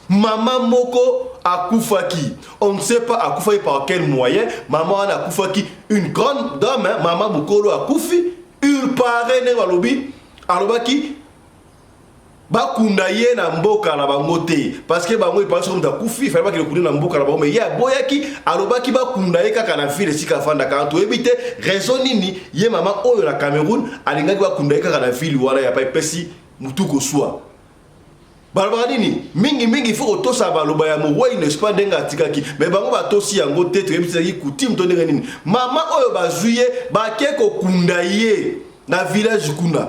Mama moko akufaki, on ne sait pas akufaki par quel moyen. Maman a akufaki, une grande dame, hein? Maman mukolo akufi, il paraît ne balobi alobaki bakunda ye na mboka na bango te parce que bango ipanso comme takufi fallait pas que le kunda na mboka na bango mais ya boyaki alobaki bakunda ye kaka na ville sika fanda ka to ebite raison nini ye mama oyo na Cameroun alingaki bakunda ye kaka na ville wala ya pa pesi mutuko swa balobaka nini mingi faut otosa baloba ya mowai n'est pas ndenga atikaki mais bango batosi yango te to ebitaki coutume to ndenga nini mama oyo bazuye bake ko kunda ye na village kuna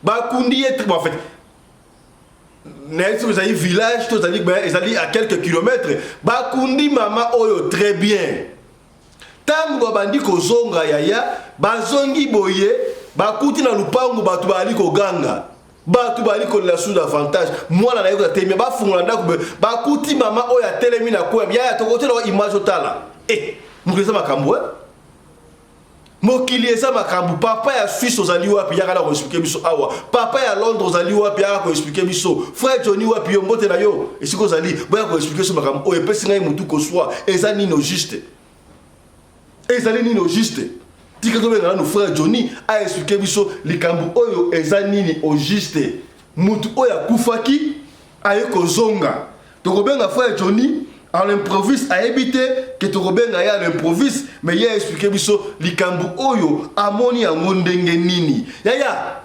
bakundi ye en fait vous avez village, vous avez à quelques kilomètres. Bakundi mama oyo très bien. Tango bandi ko zonga yaya, bazongi boye, bakuti na lupango batu bali ko ganga. Batu bali ko la sous avantage. Moi na yoko temia ba fungola ndako bakuti mama oyo telemi na ko ya to kote na image otala. Mukeza makambo mokili eza makambu papa ya Suisse ozali wapi yaka na ko expliquer biso awa papa ya Londres ozali wapi yaka ko expliquer biso frère Johnny wapi yo mbote na yo esiko ozali boya ko expliquer so makambu o epesi ngai mutu ko swa eza nino juste ezali nino juste tika to benga no frère Johnny a expliquer biso likambu oyo eza nini au juste mutu oya kufaki aye ko zonga to ko benga frère Johnny à l'improviste a évité que tu rebenga ya l'improviste mais il a expliqué biso likambu oyo amoni ya ndenge nini ya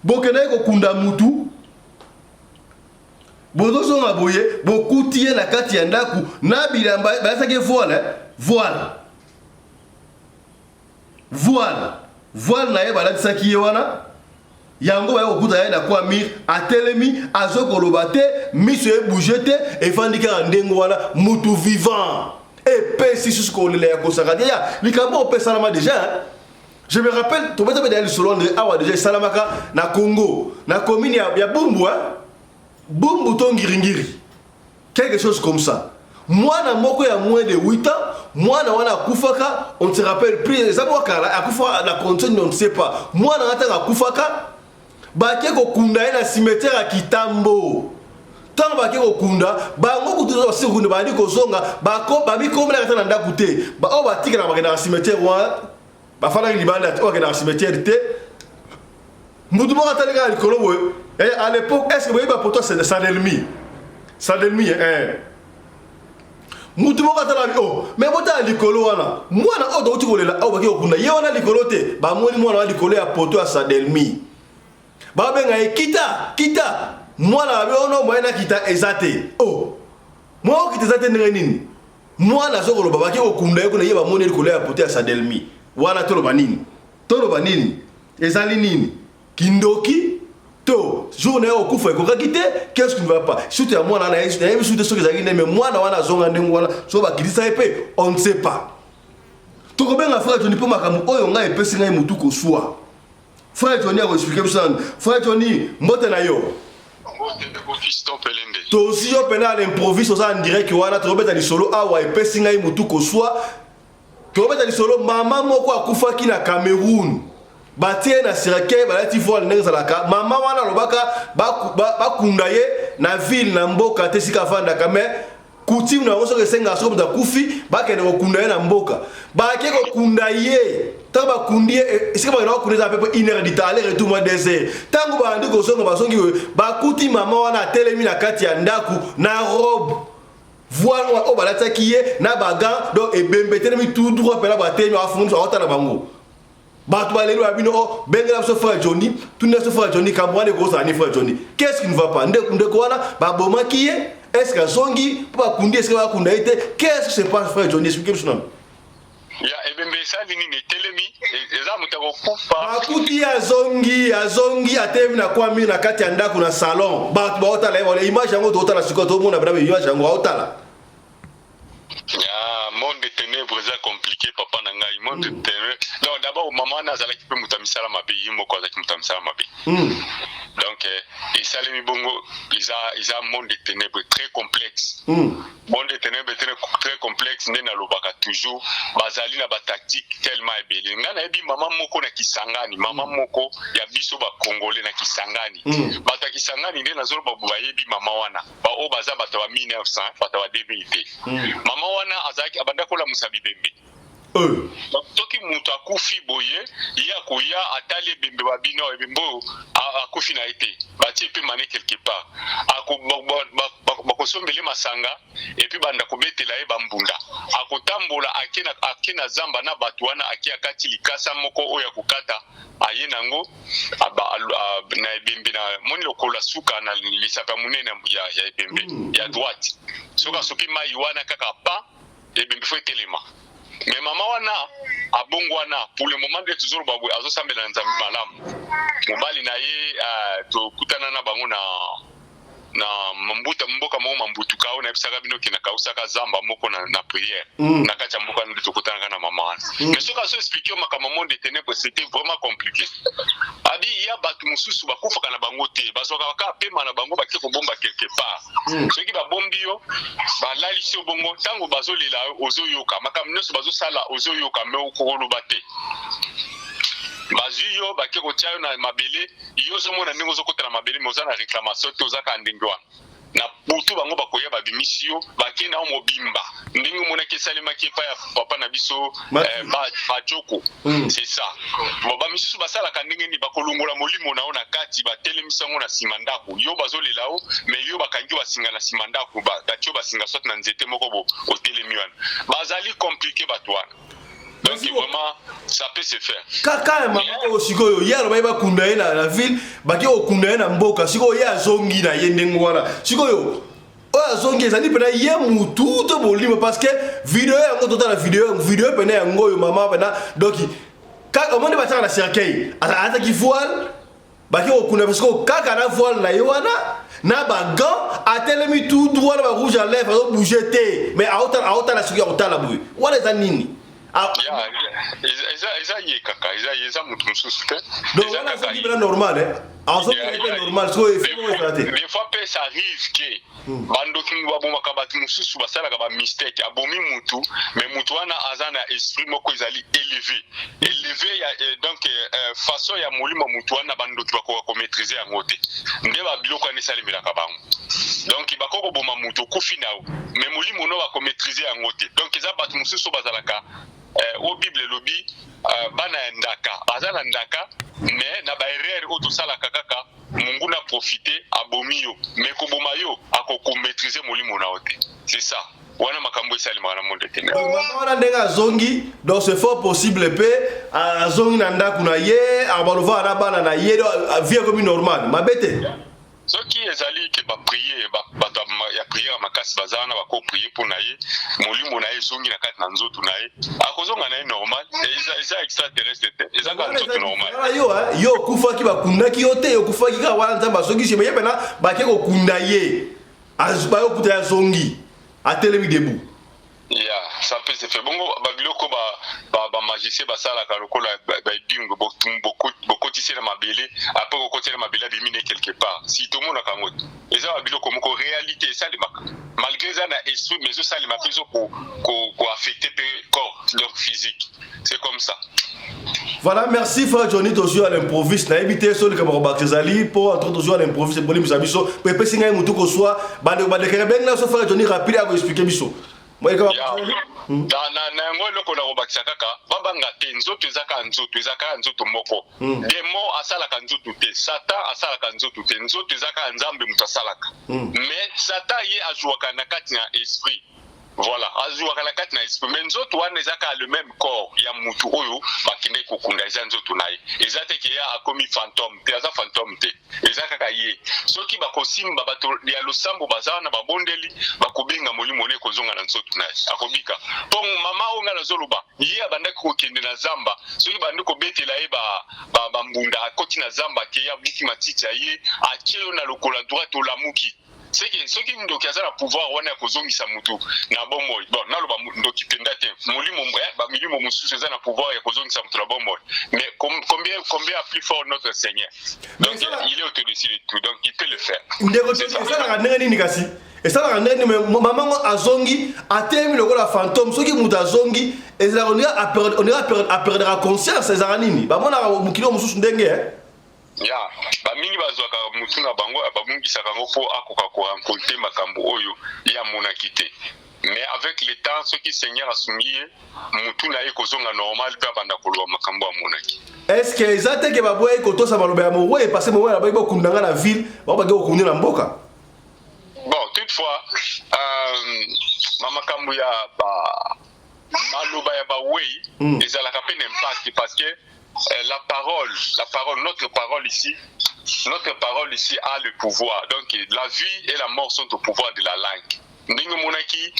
bokena ko kunda mutu bozo nga boye bokuti na kati ya ndaku na bilamba bazaki voile na ye balatisaki ye wana yango ba okuta ya na kwa mir atelemi azokoloba te miso e bouger te e fandika ndengo wana mutu vivant et pesi susko le ya kosaka ya likambo pesalama déjà. Je me rappelle to beta beta solo de awa déjà salamaka na Congo na commune ya Bumbu Bumbu to ngiringiri quelque chose comme ça. Moi na moko ya moins de 8 ans moi na wana kufaka on se rappelle plus ça kala akufa la condition on ne sait pas moi na ngata kufaka bake ko kunda na cimetière ya Kitambo tant bake ko kunda bango kutuza basikunda bandi ko zonga bako babiko mena katana ndaku te ba o batika na bakena cimetière wa ba fala libanda to bakena cimetière te mutu mo katana ka likolo boy et à l'époque est-ce que vous avez pour toi c'est Sadelmi mutu mo katana oh mais bota likolo wana mwana o do tikolela o bake ko kunda ye wana likolo te ba moni mwana wa likolo ya poto ya Sadelmi babenga kita mwana abe ono mwana kita ezate mwana kita ezate nini mwana sokolo babaki okunda yeko na yeba moni likolo ya poto ya Sadelmi wana toloba nini ezali nini kindoki to journée au coup faut que quitter qu'est-ce qui ne va pas surtout à moi na eu surtout ce que ça mais moi na wana zonga ndengwana so ba kilisa epé on ne sait pas to ko benga frère Johnny po makamu oyo nga epesi ngai mutu ko swa frère Johnny a expliqué ça frère Johnny mbote na yo to aussi yo pena l'improvise ça en direct wana to beta di solo awa epesi ngai mutu ko swa to beta di solo mama moko akufa ki na Cameroun batie na sirake balati voile ndenge zalaka mama wana lobaka bakunda ye na ville na mboka te sika vanda kame coutume na ngoso kesenga so muta kufi bakende kokunda ye na mboka bake kokunda ye tango bakundi ye sika bakende kokunda za pepe 1 heure d'ita aller retour moins 2 heures tango bandi kosonga basongi bakuti mama wana telemi na kati ya ndaku na robe voile o balataki ye na bagan donc ebembe telemi tout droit pela batemi afungu so otana bango bato balelo abino o bengela so frère Johnny tout ne so frère Johnny kamwana ko sa ni frère Johnny qu'est-ce qui ne va pas ndeko wana ba bomaki ye est-ce que zongi pas kundi est-ce que ba kunda ite qu'est-ce qui se passe frère Johnny expliquez moi
ya ebembe sa nini ne telemi eza mutako kufa
akuti ya zongi atemi na kwa mimi na kati ya ndako na salon bato ba otala wala image yango to otala siko to mona bra image yango otala
ya monde de ténèbres est compliqué papa nanga monde de ténèbres donc d'abord maman nazala ki pe mutamisala mabe yimo ko za ki mutamisala mabe donc et salemi bongo ils a monde de ténèbres très complexe monde de ténèbres très complexe ndena lobaka toujours bazali na ba tactique tellement ebele ngana ebi maman moko na Kisangani maman moko ya biso ba congolais na Kisangani bata Kisangani ndena zolo ba yebi mama wana ba o baza bata wa 1900 bata wa 2000 mama wana azaki abanda kola musabi bembe toki mutu akufi boye ya koya atali bembe babino ebembo akufi na ete batie pe mané quelque part bakosombele masanga et puis banda kobetela ye bambunda akotambola akena zamba na batu wana akati likasa moko oya kokata aye nango na ebembe na moni lokola suka na lisapa munene ya ebembe ya droite soka sopi mai wana kaka pa ebembe fo telema mais maman wana abongwana pour le moment de toujours babwe azosambela na nzambe malamu mobali na ye to kutana na bango na mboka mo mambutu kao na bisaka bino kina kausaka zamba moko na prière na kacha mboka ndo tokutana na mama wana mais soka so expliquer makama monde de ténèbres c'était vraiment compliqué abi ya batu mususu bakufa kana bango te bazoka ka pema na bango bakike ko bomba quelque part soki ba bombi yo ba lali so bongo tango bazolela ozoyoka makam nyonso bazosala ozoyoka me okolo bate bazuyo bake ko tiayo na mabele yo zo mona ndingo zo kotela mabele moza na réclamation to za ka ndingwa na butu bango bakoya babimisio bakenda mobimba ndingo mona kesalema kepa ya papa na biso bajoko c'est ça ba misusu basala ka ndenge ni bakolongola molimo naona kati batelemisa ngo na simandako yo bazolelao mais yo bakangi basinga na simandako batio basinga sot na nzete moko bo hotelemiwana bazali compliqué batwana. Donc vraiment, ça peut se faire.
Kaka maman osiko yo yalo ba kunda na la ville, baki okunda na mboka, siko ya zongi na yende ngwana. Siko yo oya zongi ezali pena ye mutu to bolimo parce que vidéo yango tota la vidéo pena yango yo mama pena donc kaka omonde bataka na cercueil, ata ki voile baki okunda parce que kaka na voile na yowana na bagan atelemi tout droit na ba rouge à lèvres bouger té mais aota la siko aota boui. Wala za nini?
Eza mutu mususu te.
Donc on a fait normal hein. En fait c'est normal so il faut rater.
Des fois ça arrive que bando kinwa bomba kabati mususu basala ka ba mistake abomi mutu mais mutu wana azana esprit moko ezali élevé ya donc façon ya molimo mutu wana bando bako ko maîtriser yango te. Nde ba biloko ani sali milaka bango. Donc bakoko boma mutu kufi nao mais molimo no ba ko maîtriser yango te. Donc eza batu mususu bazalaka au Bible lobby bana ndaka azala ndaka mais na ba erreur auto sala kaka mungu na profiter abomiyo mais ko bomayo akoko maîtriser molimo na ote c'est ça wana makambo esali mwana monde tena
wana ndenga zongi donc c'est fort possible pe zongi na ndaka na ye abalova na bana na ye vie comme normal mabete
ce qui ezali que ba prier ya prier prière makasi bazana bako prier pour naye molimo naye zongi na kati na nzoto naye akozonga naye normal eza extraterrestre eza ka nzoto normal
yo kufaki bakundaki yo te yo kufaki ka wana nzamba zongi shebe yebena bake ko kunda ye azba yo kuta ya zongi atelemi debout.
Yeah, ça peut se faire. Bon, babiloko ba magicien basala ka lokola ba bingo beaucoup tissé na mabele après ko côté na mabele bimine quelque part. Si tout le monde a kango. Et ça babiloko moko réalité ça les malgré ça na esprit mais ça les mafiso ko affecter corps leur physique. C'est comme ça.
Voilà, merci frère Johnny toujours à l'improviste. Na éviter sur le camarade Bakzali pour entre toujours à l'improviste pour les misabiso. Pepe singa mutu ko soit bande kereben na so frère Johnny rapide à vous expliquer biso.
Dans ngolo ko na robakisa kaka babanga te nzoto ezaka nzoto moko demo asala ka nzoto te satan asala ka nzoto te nzoto ezaka nzambe mutu asalaka mais satan ye ajuaka na kati na esprit. Voilà, ajuaka na kati na esprit mais nzoto wana ezaka le même corps ya mutu oyo bakende kokunda eza nzoto naye ezate ke ya akomi fantôme te aza fantôme te ezaka ka ye soki bakosimba bato ya losambo bazana na babondeli bakobenga molimo ne kozonga na nzoto naye akobika po mama onga na zoloba ye abandaki kokende na zamba soki bandi kobetela ye ba mbunda akoti na zamba ke ya buki matiti ya ye atie na lokola droite olamuki c'est que ceux qui nous ont le pouvoir on a kozongisa mutu na bomboy bon naloba ndoki penda te molimo ba milimo mususu eza na pouvoir ya kozongisa mutu na bomboy mais combien a plus fort notre Seigneur donc il est au-dessus de tout donc il peut le faire
ndeko ça la ndenge nini kasi et ça la ndenge maman azongi atemi lokola fantôme soki mutu azongi ezala on a perdre la conscience ezala nini ba mona mukilo mususu ndenge
ya bamingi bazwaka mutu na bango bamungisaka ngo po akoka ko rencontrer makambo oyo ya monaki te mais avec le temps ce qui Seigneur asungiye mutu na ye kozonga normal pe banda kolwa makambo ya monaki
est-ce que ezate ke baboye ko tosa baloba ya mowe et passer moment la ba kundanga na ville ba ba ko kunina mboka
bon toutefois makambo ya maloba ya ba wey ezalaka pe impact parce que la parole, notre parole ici a le pouvoir. Donc la vie et la mort sont au pouvoir de la langue. Ndenge monaki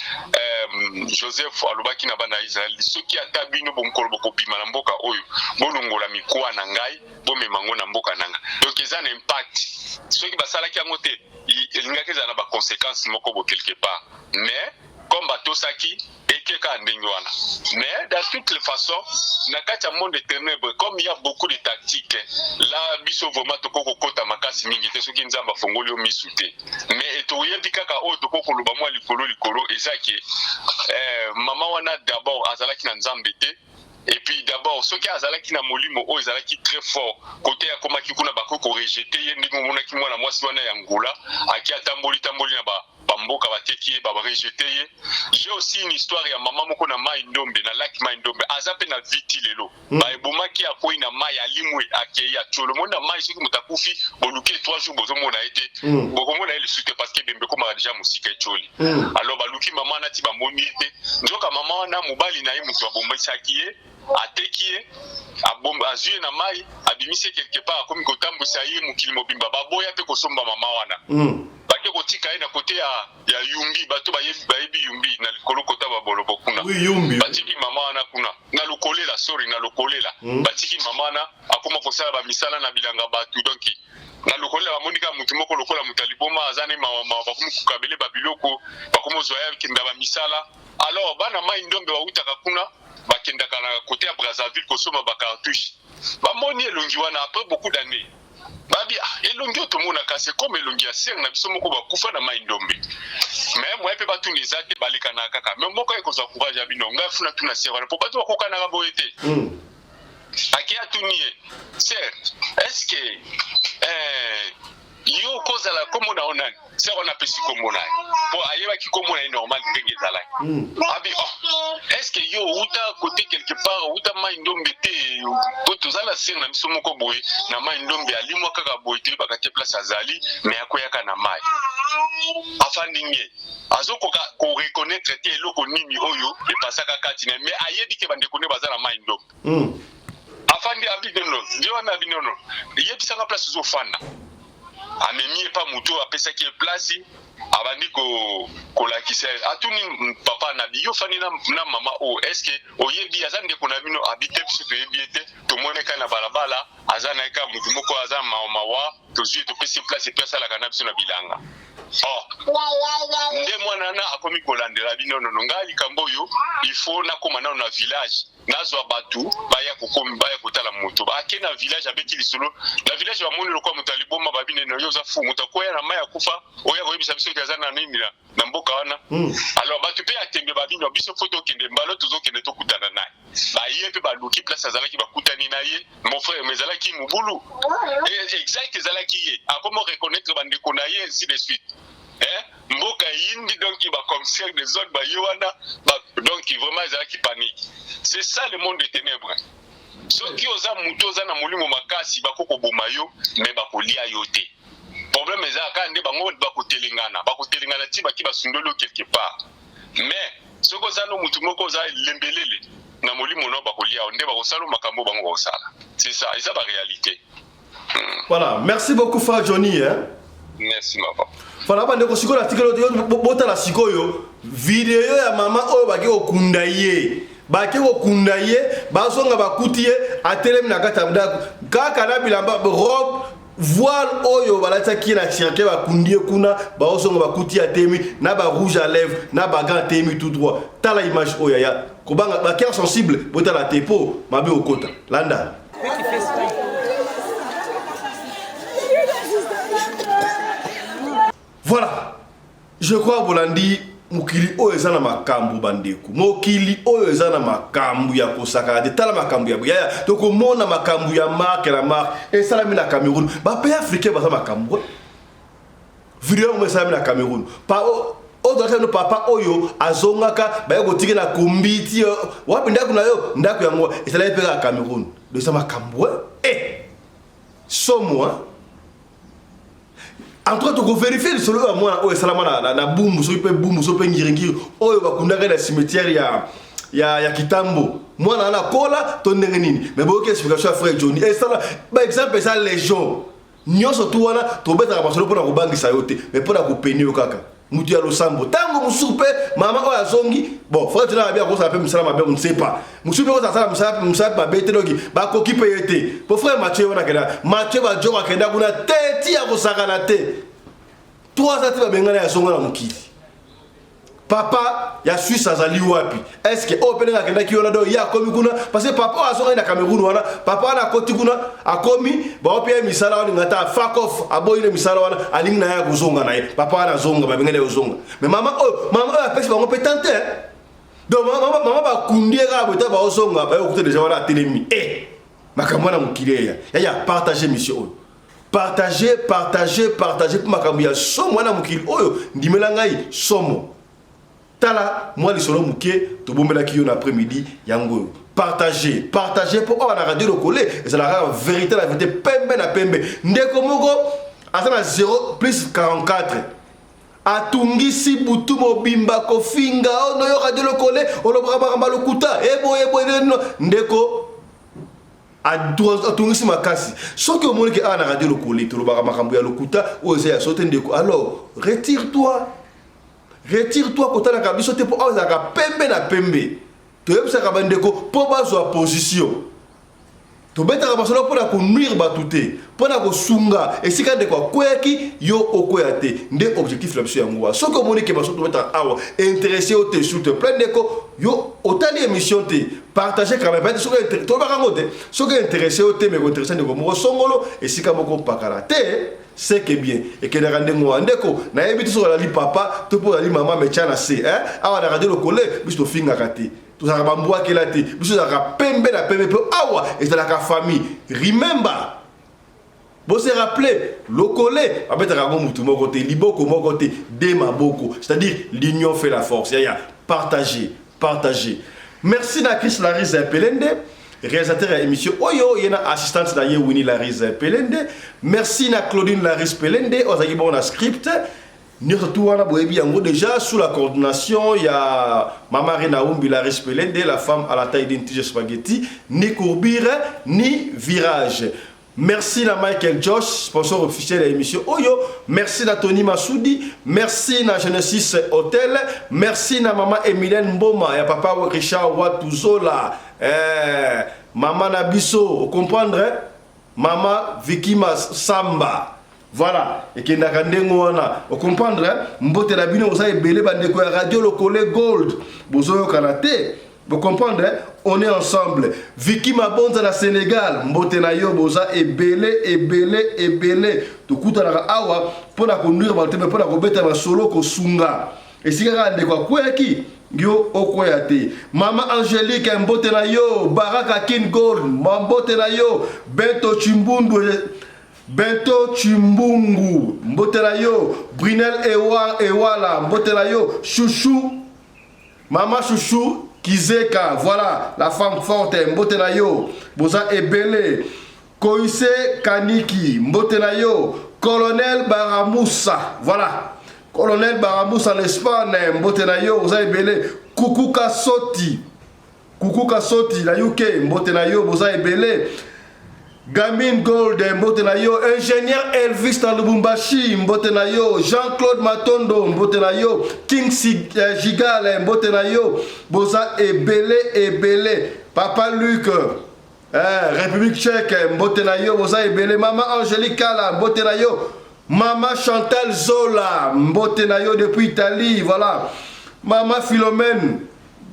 Joseph alobaki na bana Israël soki atabino bonkolo bokobima na mboka oyo bolongola mikuwa na ngai bomemango na mboka nanga. Donc ça a un impact. Soki basalaki yango te elingaki za na ba conséquences moko bo quelque part. Mais comme batosaki ekeka ndenge wana. Mais dans toutes les façons na kati ya monde ténèbres comme il y a beaucoup de tactiques là biso vraiment tokoko kota makasi mingi te soki nzamba fongoli o misute mais etoyebi kaka o tokoko loba mwa likolo ezaki mama wana d'abord azalaki na nzambe te et puis d'abord ceux qui azalaki na molimo o ezalaki très fort côté ya komaki kuna bakoko rejeter ye ndenge monaki mwana mwasi wana ya ngula aki atamboli na bamboka bateki ba rejeter ye. J'ai aussi une histoire ya mama moko na mai ndombe na laki mai ndombe azape na viti lelo ba ebomaki akoi na mai alimwe akeya tolo mona mai soki mutakufi boluke 3 jours bozomona ete bokomona ele suite parce que bembe koma déjà musika etoli alors baluki mama na ti bamoni ete nzoka mama wana mobali na ye mutu abombisaki ye ateki ye azue na mai abimise quelque part comme kotambwisa ye mokili mobimba baboya pe kosomba mama wana bake kotika ye na kote ya yumbi bato bayebi yumbi na likolo kota babolobo kuna batiki mama wana kuna na lokolela batiki mama wana akoma kosala bamisala na bilanga batu donc na lokolela bamonika mutu moko lokola mutaliboma azane bakomi kukabele babiloko bakomi zoya kenda bamisala alors bana mai ndombe bautaka kuna bakendaka na kote ya Brazzaville kosoma bakartouche bamoni elongi wana après beaucoup d'années babi elongi otomona kasi comme elongi ya ser na biso moko bakufa na mai ndombe mais moi pe batu nizate balika na kaka mais moko ekoza courage abino ngai funa tuna ser wana po batu bakoka na boye te akia tunie ser est-ce que yo kozala komo na onani c'est on a pesi komo na po ayeba ki komo na normal ndenge zala abi est-ce que yo uta côté quelque part uta mai ndombe te to tozala ser na biso moko boye na mai ndombe alimwa kaka boye te bakate place azali mais akoyaka na mai afandinge azoko ko reconnaître te eloko nini oyo e pasaka kati mais ayebi ke bande kone bazala mai ndombe afandi abinono ndiwana abinono yebisanga place zo fanda amemi pas mutu apesa ki place abandi ko lakisa atuni papa na biyo fani na mama o est-ce que oyebi azande ko na bino habite biso to yebiete to moneka na balabala azana ka mutu moko azana mama wa to zui to pesa place to sala kana biso na bilanga nde mwana na akomi kolandela bino nono ngali kamboyo il faut na koma na village nazwa batu baya kokomi baya kotala mutu ake na village abeki lisolo na village ba moni lokwa mutu aliboma babine no yoza fu mutu koya na maya kufa oya koyebisa biso kazana nini na mboka wana alors batu pe atembe babino biso foto kende mbalo tuzo kende to kutana naye ba yepe ba luki place azalaki bakutani na ye mon frère mezalaki mubulu exact ezalaki ye akomo reconnaître bande konaye ainsi de suite mboka yindi donc il va comme faire des autres ba yowana donc vraiment ezalaki panique. C'est ça le monde des ténèbres. Ceux qui osent mutoza na molimo makasi bakoko bomayo mais bakolia yote. Problème est quand ne bango bakotelingana ti baki basundolo quelque part. Mais ceux qui osent no mutu moko za lembelele na molimo no bakolia onde bakosalo makambo bango osala. C'est ça, et ça la réalité.
Voilà, merci beaucoup frère Johnny
Merci maman.
Voilà, bande ko sikola tikelo bota la sikoyo video ya mama oyo baki okunda ye. Baki okunda ye, bazonga bakuti ye atelemi na kata ndako. Kaka na bilamba robe voile oyo balata ki na tirke bakundi ye kuna, bazonga bakuti atemi na ba rouge à lèvres, na ba gant temi tout droit. Tala image oyo ya. Kobanga ba cœur sensible, bota la tepo, mabe okota. Landa. Voilà, je crois Bolandi mukili oyo eza na makambu bandeko. Mokili oyo eza na makambu ya kosaka de tala makambu ya buya. Donc mona makambu ya marque la marque et salami na Cameroun. Ba pays africain ba makambu. Vidéo mo salami na Cameroun. Pa o doit no papa oyo azongaka ba yoko tike na kumbiti wapi ndako na yo ndako ya ngwa et salami peka Cameroun. De ça makambu somo en tout cas, tu vérifies le solo à moi, oh, salamana, na boum, sope boum, sope ngiringir, oh, bakundaka na cimetière ya Kitambo. Moi, na kola, ton nengenini. Mais bon, qu'est-ce que je frère Johnny? Et ça, par exemple, ça, les gens, nyo surtout, wana, tu bête à la personne pour la banque sayote, mais pour la couper au kaka. Mouti à l'osambo. Tango moussoupe, maman, oh, zongi. Bon, frère, tu n'as bien, on s'appelle Moussala, on ne sait pas. Moussoupe, on s'appelle Moussala, ma bête, ba koki payete. Pour frère Mathieu, on a kenda. Mathieu va jouer à kenda, on a tête, à vos saganate. Trois ans, tu vas bengana ya zonga na mukili. Papa, ya Suisse azali wapi? Est-ce que open na kenda ki ona do ya komi kuna parce que papa azonga na Cameroun wana, papa na koti kuna akomi ba opia misala wana ngata fuck off aboyile misala wana alinga na ya kuzonga na ye. Papa na zonga ba bengana ya zonga. Mais maman a pesi ba compétente. Donc maman ba kundiera bota ba zonga ba okuta déjà wana telemi. Makambo na mukili ya partager mission. Partagez pour makambo ya somo na mukili oyo ndimela ngai somo. Tala moi les solo muké to bombela ki yon après-midi yango. Partagez pour on a radio le coller et c'est la vérité pembe na pembe. Ndeko moko azana 0 plus 44. Atungisi butu mobimba ko finga no yo radio le coller on lo braba lokuta ebo ndeko atungisi makasi soki omoni ke ana radio lokoli to lobaka makambo ya lokuta oza ya sote ndeko alors retire-toi kotala ka biso te po oza ka pembe na pembe to yebisa bandeko po bazwa position to betaka basolo po na ko nuire batute po na ko sunga esika ndeko akweki yo okoya te nde objectif la biso yango soki omoni ke baso to betaka awa intéressé au te s'il te plaît ndeko yo otali émission te partager quand même pas soki to ba ngote soki intéressé au te mais intéressé ndeko mo songolo esika moko pakala te c'est que bien et que na randengo ndeko na yebi to la li papa to po la li maman me tiana se awa na radio le coller biso finga kate tout ça va mbwa ke la te biso za pembe na pembe pe awa et de la famille remember vous se rappelez le collé avec la mutu moko te liboko moko te de maboko c'est-à-dire l'union fait la force partagez merci na Chris Laris Pelende réalisateur de l'émission Oyo yena assistante na Winnie Laris Pelende merci na Claudine Laris Pelende ozaki bon na script nous avons déjà sous la coordination il y a Mama Rena Umbi Laris Pelende la femme à la taille d'un tige spaghetti ni courbure ni virage merci na Michael Josh, sponsor officiel de l'émission Oyo. Merci na Tony Massoudi. Merci na Genesis Hotel. Merci na maman Emilienne Mboma et papa Richard Watuzola. Maman Nabiso, vous comprendre? Maman Vicky Samba. Voilà. Et qui n'a qu'à wana. Vous comprendre? Mbote la bino, vous avez belé bande quoi radio le collé gold. Vous avez kanaté. Vous comprenez? On est ensemble. Vicky Mabonza na Sénégal. Mbote na yo boza et belé. Tout kuta na awa pour la conduire pour la kobeta ma solo ko sunga. Et si ka de quoi qui yo okoyate. Mama Angélique mbote na yo Baraka King Gold. Mbote na yo Bento Chimbungu. Mbote na yo Brunel Ewala. Mbote na yo Chouchou. Mama Chouchou Kizeka, voilà, la femme forte, Mbotenayo, Boza Ebele, Koïse Kaniki, Mbotenayo, Colonel Baramoussa, voilà, Colonel Baramoussa en Espagne, Mbotenayo, Boza Ebele, Koukou Kassoti, la UK, Mbotenayo, Boza Ebele, Gamin Gold, Mbotenayo, ingénieur Elvis dans Lubumbashi, Mbotenayo, Jean-Claude Matondo, Mbotenayo, King Gigal, Mbotenayo, Boza Ebele, Papa Luc, République Tchèque, Mbotenayo, Boza Ebele, Maman Angélique Kala, Mbotenayo, Maman Chantal Zola, Mbotenayo depuis Italie, voilà, Maman Philomène,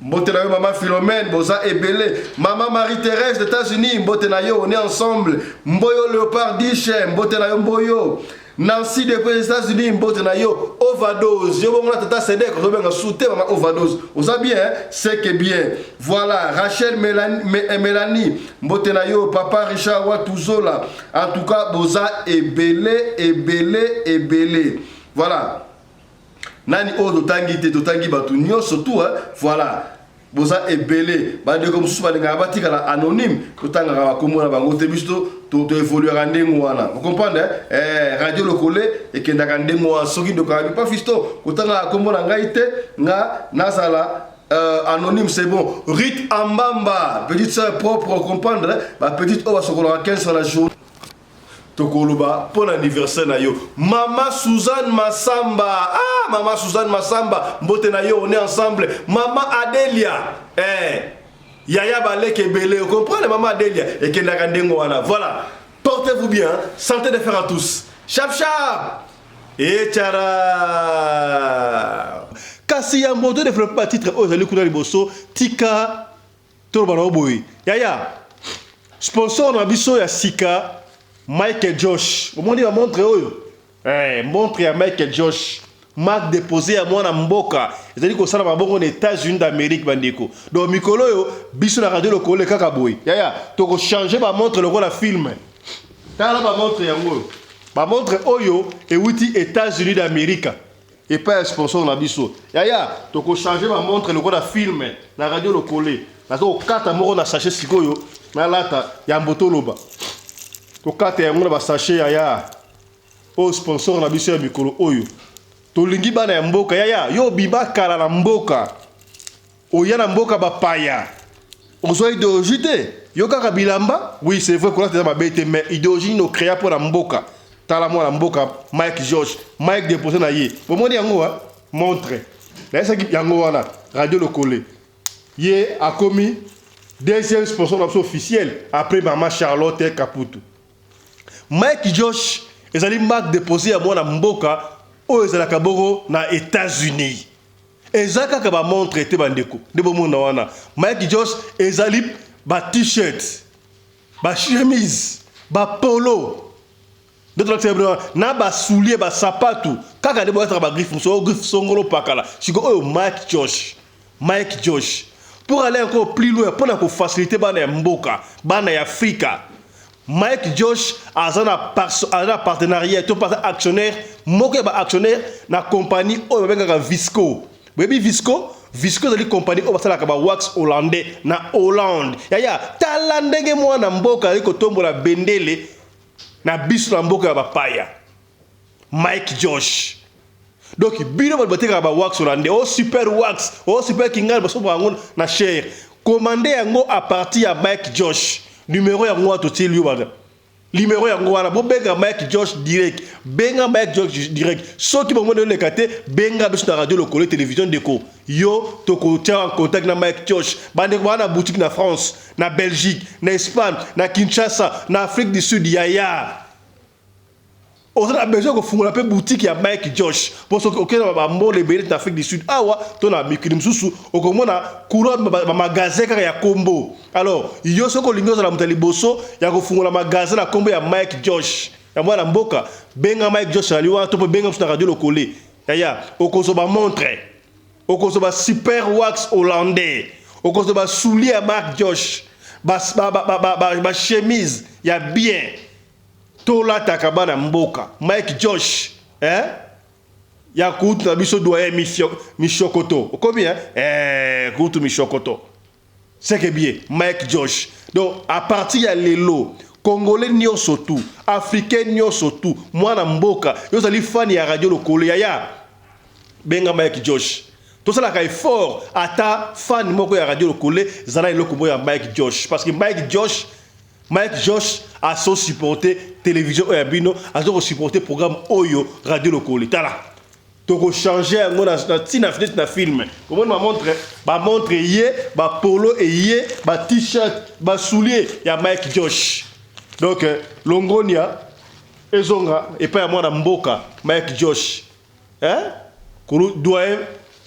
Mbotenayo, Maman Philomène, Boza Ebele, Maman Marie-Thérèse des États-Unis, Mbotenayo, on est ensemble. Mboyo Léopard Diche, Mbotenayo Mboyo. Nancy depuis les États-Unis, Mbotenayo, overdose. Je vais tata céder quand je vais soutenir Maman overdose. Vous avez bien, c'est que bien. Voilà, Rachel Mélanie, Mbotenayo, Papa Richard Watuzola. En tout cas, Boza Ebele. Voilà. Nani o totangi batu nyo surtout voilà boza ebele ba de comme souba nga batika la anonyme totanga ba komona bango te bisto to évoluer ndengo wana vous comprenez radio le collé et kenda ka ndengo wa soki de ka pas fisto totanga komona ngaite nga nazala anonyme c'est bon Rit Ambamba petite sœur propre comprendre ba petite o sokola 15 sur la journée Tokoloba pour l'anniversaire na yo. Maman Suzanne Massamba. Ah, Maman Suzanne Massamba. Mbote na yo, on est ensemble. Maman Adélia. Yaya Balek Belé. Vous comprenez, Maman Adélia. Et Kendaka Ndengo wana. Voilà. Portez-vous bien. Santé de fer à tous. Chap chap. Et tchara. Kasi ya mbote de faire pas titre. Oh, j'allais couler liboso. Tika. Torbano boy. Yaya. Sponsor na biso ya Sika. Michael Josh, au moment où montre montre à Michael Josh, marque déposé à moi na mboka. C'est-à-dire que ça na mboka aux États-Unis d'Amérique bandeko. Donc mikolo yo biso na radio lokolo kaka boy. Yaya, to ko changer ba montre le la film. Tala ba montre yango. Ba montre oyo et wuti États-Unis d'Amérique. Et pas un sponsor na biso. Yaya, to ko changer ba montre le la film na radio lokolo. Na to kata moko na sachet sikoyo na lata ya mboto loba. Tokate ya ngona ba sachet ya o sponsor na biso ya mikolo oyo tolingi bana ya mboka ya yo biba kala na mboka oya na mboka ba paya ozo idéologie te yo kaka bilamba oui c'est vrai que là c'est ma bête mais idéologie no créa pour la mboka tala moi la mboka Mike George Mike déposé na ye bon moni yango montre là ça qui yango wana radio le collé ye a commis deuxième sponsor officiel après maman Charlotte Caputo. Mike Josh ezali marque déposé à moi na mboka o ezala kaboro na États-Unis. Ezaka ka ba montre te bandeko. De bomona wana. Mike Josh ezali ba t-shirt, ba chemise, ba polo. D'autres na ba soulier ba sapato. Kaka de boîte ba griffe so griffe songolo pakala. Siko o Mike Josh. Pour aller encore plus loin pour na ko faciliter bana ya mboka, bana ya Afrika. Mike Josh a un partenariat, tout actionnaire, moqué actionnaire, na compagnie au Visco. Baby Visco est une compagnie au wax hollandais na Hollande. Yaya, talandenge moi na mboka liko tombo la bendele na biso na mboka ba paya. Mike Josh. Donc bino ba bateka ba wax hollandais, au super kingal ba so bangon na cher. Commandé yango à partir à Mike Josh. Numéro ya ngwa to tili yoba. Numéro yango wana bo benga Mike Josh direct. Benga Mike Josh direct. Soki bo ngone le kate benga biso na radio lokolo télévision déco. Yo toko tia en contact na Mike Josh. Bande wana boutique na France, na Belgique, na Espagne, na Kinshasa, na Afrique du Sud yaya. On a besoin de faire une boutique à Mike Josh. Parce que OK na mo le béret d'Afrique du Sud. Awa to na mikrim susu o ko mona courant magasin ya Kombo. Alors, yo soko lingo za mutali boso ya ko fungula magasin na Kombo ya Mike Josh. Ya mwana mboka benga Mike Josh ali wa to benga sur radio lokole. Ya o ko so ba montre. O ko so ba super wax hollandais. O ko so ba soulier à Mike Josh. Ba chemise ya bien. Tola takabana mboka Mike Josh ya kutu na biso doyen Mishokoto combien kutu Mishokoto c'est que bien Mike Josh. Donc à partir ya lelo congolais nyonso tout africain nyonso tout mwana mboka yo zali fan ya radio lokolo ya benga Mike Josh. Tout ça là effort ata fan moko ya radio lokolo zala eloko ya Mike Josh parce que Mike Josh a son supporté télévision Oyabino, a son supporté programme Oyo radio locale. Tala. Donc changer na film. Comment ma montre yé, ba polo et yé, ba t-shirt, ba soulier ya Mike Josh. Donc Longonia ezonga et pas moi na mboka Mike Josh. Kuru doyen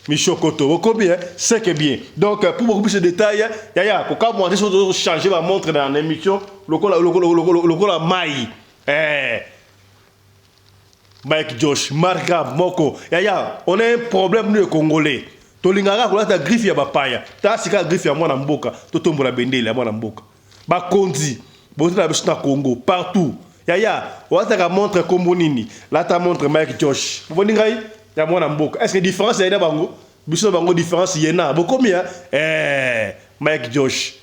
Mishokoto, combien c'est que bien. Donc pour beaucoup plus de détails, quand moi je changer ma montre dans l'émission, le Mai, Mike Josh, Marga, Moko, on a un problème nous les Congolais. Tolingara ko la griffe ya bapaya. Ta sika griffe ya mwana mboka, to tombola bendele ya mwana mboka. Ba konzi, bo na biso na Congo partout. On a ta montre kombo nini. Là ta montre Mike Josh. Vous voyez ngai? Ya mwana mboka. Est-ce que différence y a bango? Biso bango différence yena. Bo combien? Mike Josh.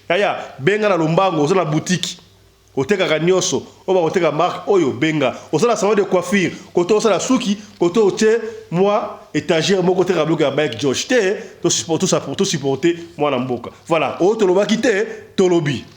Benga na lombango, na boutique. Oteka kanyoso, oba oteka marque oyo benga. Osala salon de coiffure, koto osala suki, koto oche moi étagère moko te rabloka ya Mike Josh. Te to supporter ça pour tout supporter mwana mboka. Voilà, o toloba kite tolobi.